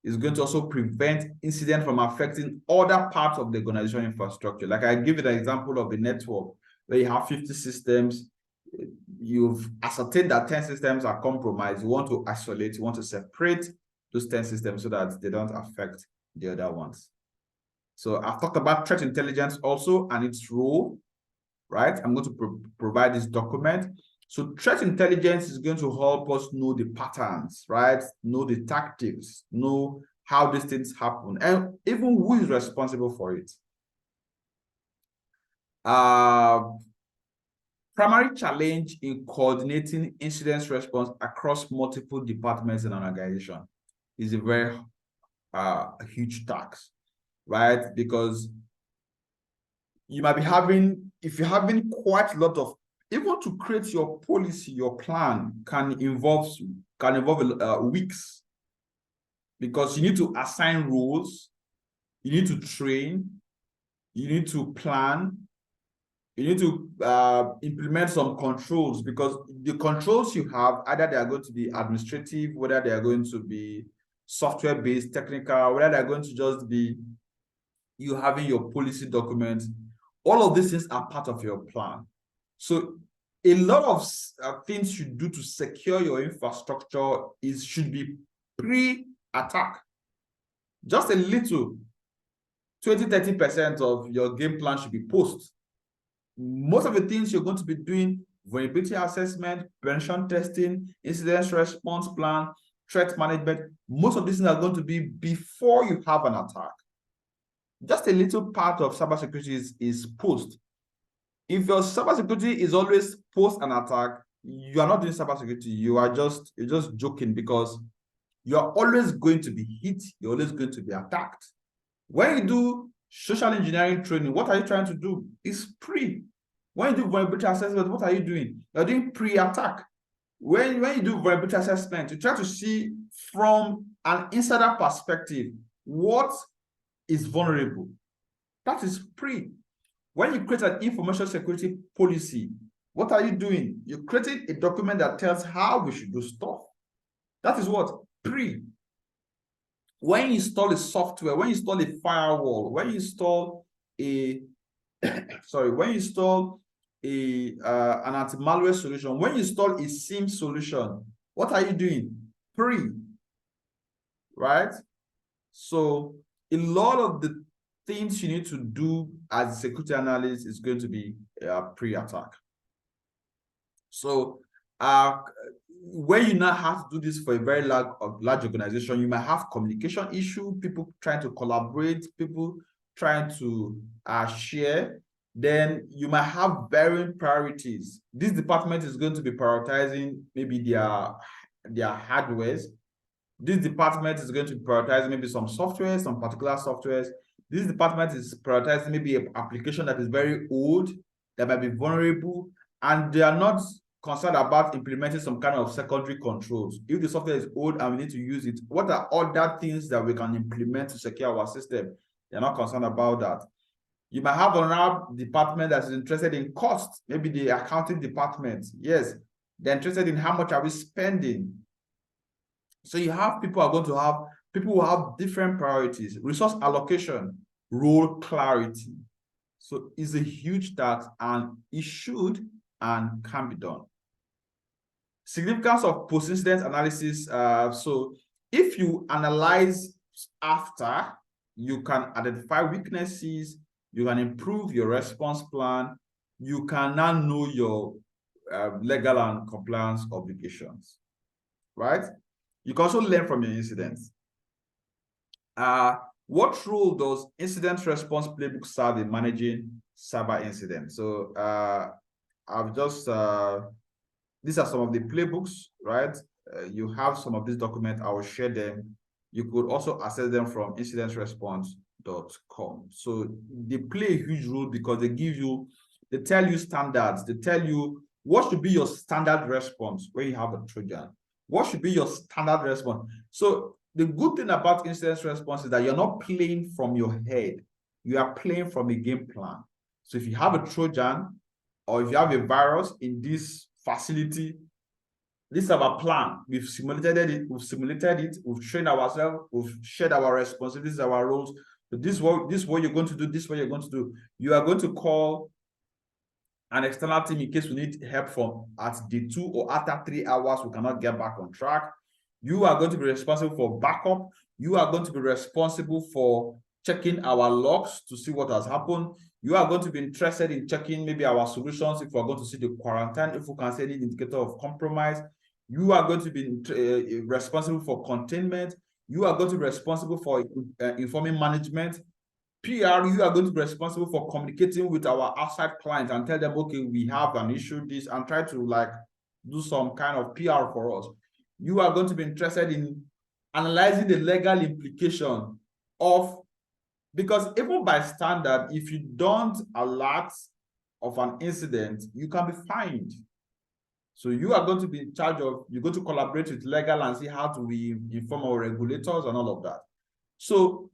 it's going to also prevent incident from affecting other parts of the organization infrastructure. Like I give you the example of the network where you have 50 systems, you've ascertained that 10 systems are compromised, you want to isolate, you want to separate those 10 systems so that they don't affect the other ones. So I've talked about threat intelligence also and its role, right? I'm going to provide this document. So threat intelligence is going to help us know the patterns, right? Know the tactics, know how these things happen, and even who is responsible for it. Primary challenge in coordinating incident response across multiple departments in an organization is a very huge task, right? Because you might be having, if you're having quite a lot of, even to create your policy, your plan can involve weeks, because you need to assign roles, you need to train, you need to plan, you need to implement some controls, because the controls you have, either they are going to be administrative, whether they are going to be software-based, technical, whether they're going to just be you having your policy documents, all of these things are part of your plan. So a lot of things you do to secure your infrastructure should be pre-attack. Just a little, 20-30% of your game plan should be post. Most of the things you're going to be doing, vulnerability assessment, prevention testing, incident response plan, threat management, most of these things are going to be before you have an attack. Just a little part of cybersecurity is post. If your cybersecurity is always post an attack, you are not doing cybersecurity. You're just joking, because you're always going to be hit. You're always going to be attacked. When you do social engineering training, what are you trying to do? It's pre. When you do vulnerability assessment, what are you doing? You're doing pre-attack. When you do vulnerability assessment, you try to see from an insider perspective what is vulnerable. That is pre. When you create an information security policy, what are you doing? You created a document that tells how we should do stuff. That is what? Pre. When you install a software, when you install a firewall, when you install a when you install an anti-malware solution, when you install a SIEM solution, what are you doing? Pre, right? So a lot of the things you need to do as a security analyst is going to be pre-attack. So when you now have to do this for a very large organization, you might have communication issue, people trying to collaborate, people trying to share. Then you might have varying priorities. This department is going to be prioritizing maybe their hardwares. This department is going to be prioritizing maybe some software, some particular softwares. This department is prioritizing maybe an application that is very old, that might be vulnerable, and they are not concerned about implementing some kind of secondary controls. If the software is old and we need to use it, what are other things that we can implement to secure our system? They're not concerned about that. You might have another department that is interested in cost, maybe the accounting department. Yes, they're interested in how much are we spending. So you have people who have different priorities, resource allocation, role clarity. So it's a huge task, and it should and can be done. Significance of post-incident analysis. So if you analyze after, you can identify weaknesses, you can improve your response plan, you can now know your legal and compliance obligations, right? You can also learn from your incidents. What role does incident response playbook serve in managing cyber incidents? So I've just, these are some of the playbooks, right? You have some of these documents, I will share them. You could also access them from incidenceresponse.com. So they play a huge role because they tell you standards, they tell you what should be your standard response when you have a Trojan. What should be your standard response? So the good thing about incident response is that you're not playing from your head. You are playing from a game plan. So if you have a Trojan or if you have a virus in this facility, this is our plan. We've simulated it, we've trained ourselves, we've shared our responsibilities, our roles. So this is what you're going to do, this is what you're going to do. You are going to call an external team in case we need help from at day 2 or after 3 hours, we cannot get back on track. You are going to be responsible for backup. You are going to be responsible for checking our logs to see what has happened. You are going to be interested in checking maybe our solutions if we're going to see the quarantine, if we can see any indicator of compromise. You are going to be responsible for containment. You are going to be responsible for informing management. PR, you are going to be responsible for communicating with our outside clients and tell them, okay, we have an issue, this, and try to like do some kind of PR for us. You are going to be interested in analyzing the legal implication of, because even by standard, if you don't alert of an incident, you can be fined. So you are going to be in charge of, you're going to collaborate with legal and see how to we inform our regulators and all of that. So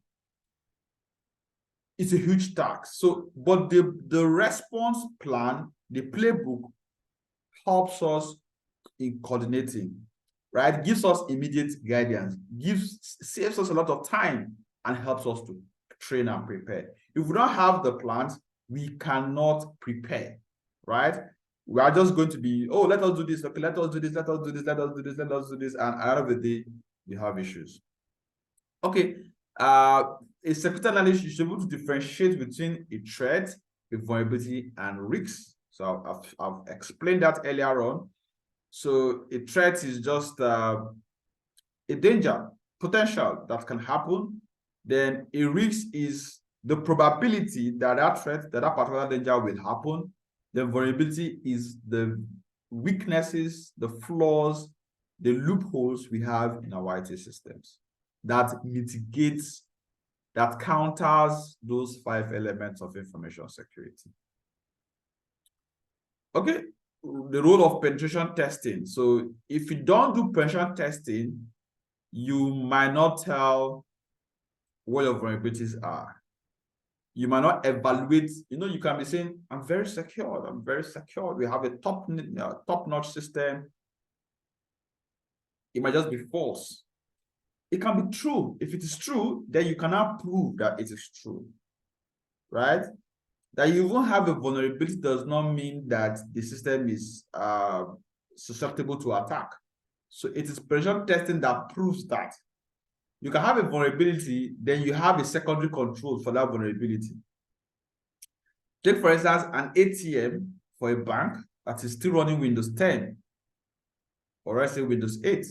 it's a huge task. So, but the response plan, the playbook helps us in coordinating, right? Gives us immediate guidance, saves us a lot of time and helps us to train and prepare. If we don't have the plans, we cannot prepare, right? We are just going to be, oh, let us do this, okay, let us do this, let us do this, let us do this, let us do this, and at the end of the day, you have issues. Okay, a security analyst is able to differentiate between a threat, a vulnerability, and risks. So I've explained that earlier on. So a threat is just a danger, potential that can happen. Then a risk is the probability that that threat, that particular danger will happen. The vulnerability is the weaknesses, the flaws, the loopholes we have in our IT systems that mitigates, that counters those 5 elements of information security. Okay, the role of penetration testing. So if you don't do penetration testing, you might not tell what your vulnerabilities are. You might not evaluate, you can be saying, I'm very secure, we have a top-notch system. It might just be false. It can be true. If it is true, then you cannot prove that it is true, right? That you won't have a vulnerability does not mean that the system is susceptible to attack. So it is penetration testing that proves that. You can have a vulnerability, then you have a secondary control for that vulnerability. Take, for instance, an ATM for a bank that is still running Windows 10, or let's say Windows 8.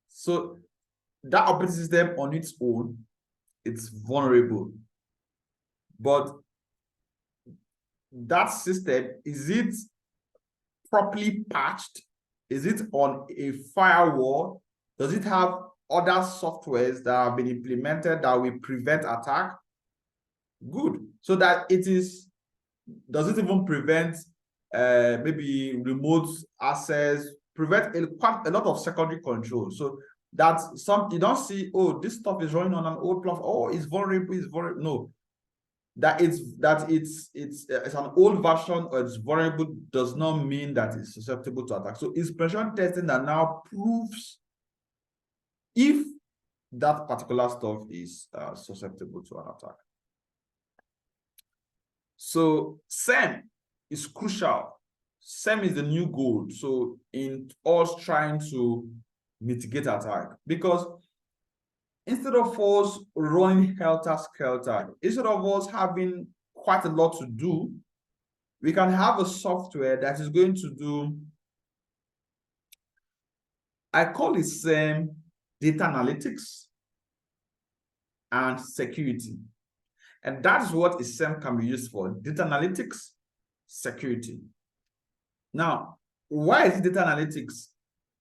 So that operating system on its own, it's vulnerable. But that system, is it properly patched? Is it on a firewall? Does it have other softwares that have been implemented that will prevent attack? Good. So that it is, does it even prevent maybe remote access, prevent a lot of secondary control? So that you don't see, oh, this stuff is running on an old platform, oh, it's vulnerable. No, that it's an old version or it's vulnerable does not mean that it's susceptible to attack. So it's penetration testing that now proves if that particular stuff is susceptible to an attack. So SEM is crucial. SEM is the new gold. So in us trying to mitigate attack, because instead of us running helter-skelter, instead of us having quite a lot to do, we can have a software that is going to do, I call it SEM, data analytics and security. And that's what a SEM can be used for, data analytics, security. Now, why is it data analytics?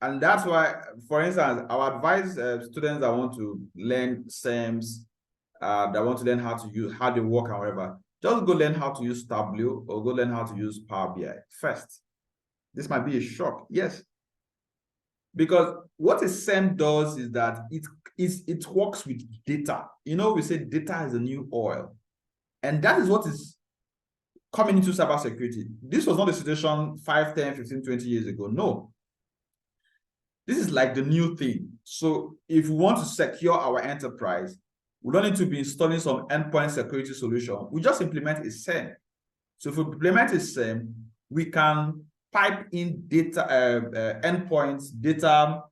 And that's why, for instance, our advise students that want to learn SEMs, that want to learn how they work and whatever, just go learn how to use Tableau or go learn how to use Power BI first. This might be a shock, yes. Because what a SEM does is that it works with data. You know, we say data is the new oil. And that is what is coming into cybersecurity. This was not the situation 5, 10, 15, 20 years ago. No. This is like the new thing. So if we want to secure our enterprise, we don't need to be installing some endpoint security solution. We just implement a SEM. So if we implement a SEM, we can pipe in data, endpoints, data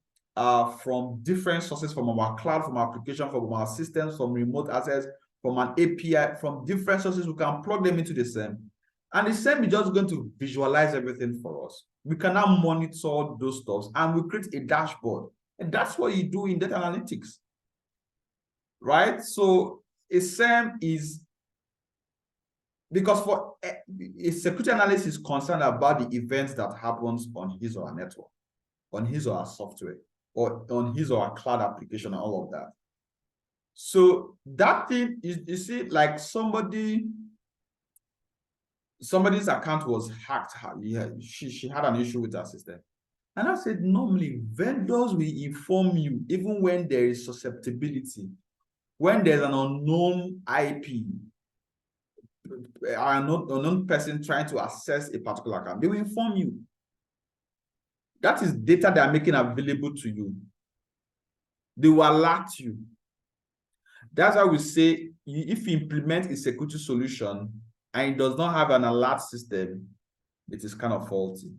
from different sources, from our cloud, from our application, from our systems, from remote access, from an API, from different sources. We can plug them into the SEM. And the SEM is just going to visualize everything for us. We can now monitor those stuff and we create a dashboard. And that's what you do in data analytics, right? So a SEM is, because for a security analyst is concerned about the events that happens on his or her network, on his or her software, or on his or her cloud application and all of that. So that thing is, you see, like somebody's account was hacked. She had an issue with her system. And I said, normally vendors will inform you even when there is susceptibility, when there's an unknown IP, an unknown person trying to access a particular account, they will inform you. That is data they are making available to you. They will alert you. That's why we say if you implement a security solution and it does not have an alert system, it is kind of faulty.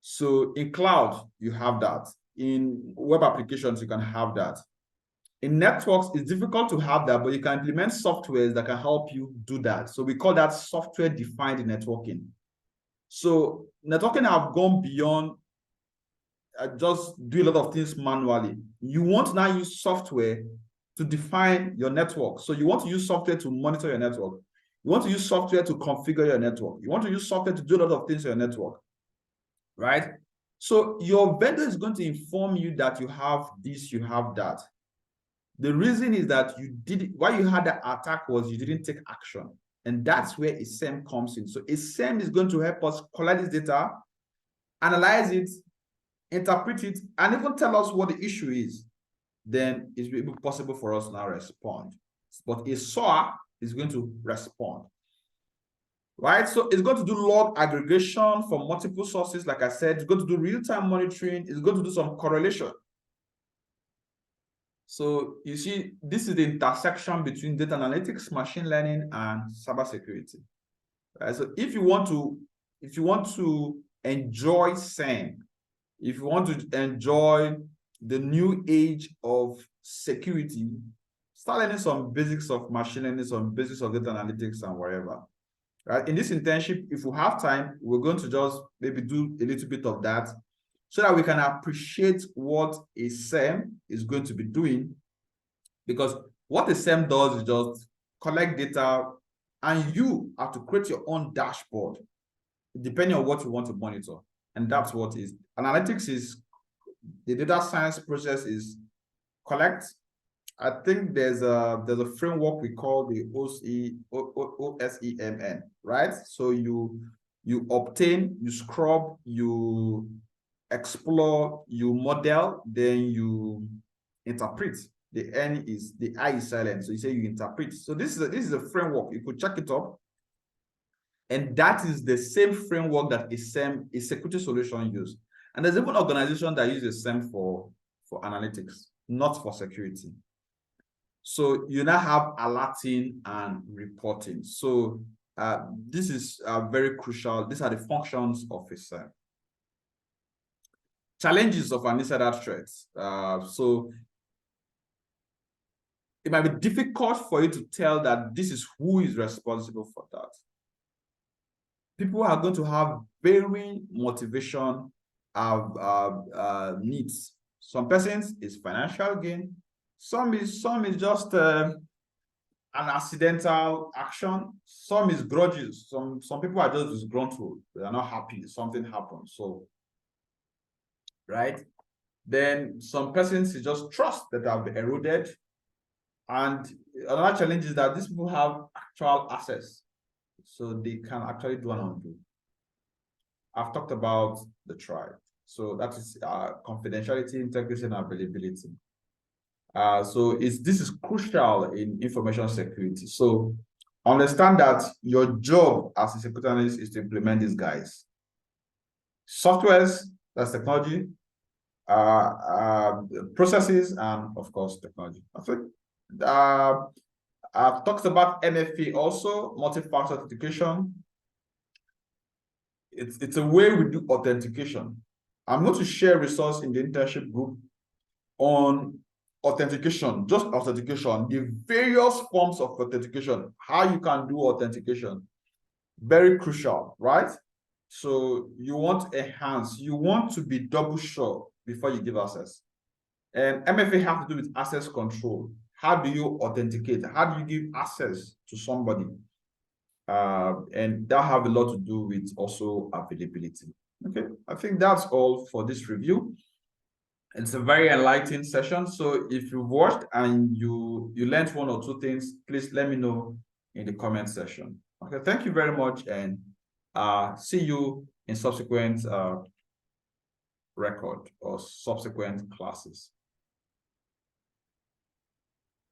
So in cloud, you have that. In web applications, you can have that. In networks, it's difficult to have that, but you can implement softwares that can help you do that. So we call that software-defined networking. So networking have gone beyond just do a lot of things manually. You want to now use software to define your network. So you want to use software to monitor your network. You want to use software to configure your network. You want to use software to do a lot of things on your network, right? So your vendor is going to inform you that you have this, you have that. The reason is that you did, why you had the attack was you didn't take action. And that's where a SEM comes in. So a SEM is going to help us collect this data, analyze it, interpret it, and even tell us what the issue is. Then it's possible for us to now respond. But a SOA is going to respond, right? So it's going to do log aggregation from multiple sources. Like I said, it's going to do real-time monitoring. It's going to do some correlation. So you see, this is the intersection between data analytics, machine learning, and cybersecurity. Right? So if you want to enjoy SEM, if you want to enjoy the new age of security, start learning some basics of machine learning, some basics of data analytics, and whatever. Right? In this internship, if we have time, we're going to just maybe do a little bit of that so that we can appreciate what a SEM is going to be doing. Because what a SEM does is just collect data, and you have to create your own dashboard depending on what you want to monitor. And that's what is analytics is. The data science process is collect. I think there's a framework we call the OSEMN, right? So you obtain, you scrub, you explore, you model, then you interpret. The N is, the I is silent, so you say you interpret. So this is a framework. You could check it up. And that is the same framework that a SEM, a security solution, use. And there's even an organization that uses SEM for analytics, not for security. So you now have alerting and reporting. So this is very crucial. These are the functions of a SEM. Challenges of an insider threat. So it might be difficult for you to tell that this is who is responsible for that. People are going to have varying motivation, needs. Some persons is financial gain. Some is just an accidental action. Some is grudges. Some people are just disgruntled. They are not happy. Something happened. So, right? Then some persons is just trust that have been eroded. And another challenge is that these people have actual access. So they can actually do an undo. I've talked about the tribe. So that is confidentiality, integrity, and availability. So this is crucial in information security. So understand that your job as a security analyst is to implement these guys. Softwares, that's technology, processes, and of course, technology. I think I've talked about MFA also, multi-factor authentication. It's a way we do authentication. I'm going to share resource in the internship group on authentication, just authentication, the various forms of authentication, how you can do authentication. Very crucial, right? So you want to enhance, you want to be double sure before you give access. And MFA has to do with access control. How do you authenticate? How do you give access to somebody? And that have a lot to do with also availability. Okay, I think that's all for this review. It's a very enlightening session. So if you watched and you learned one or two things, please let me know in the comment section. Okay, thank you very much, and see you in subsequent record or subsequent classes.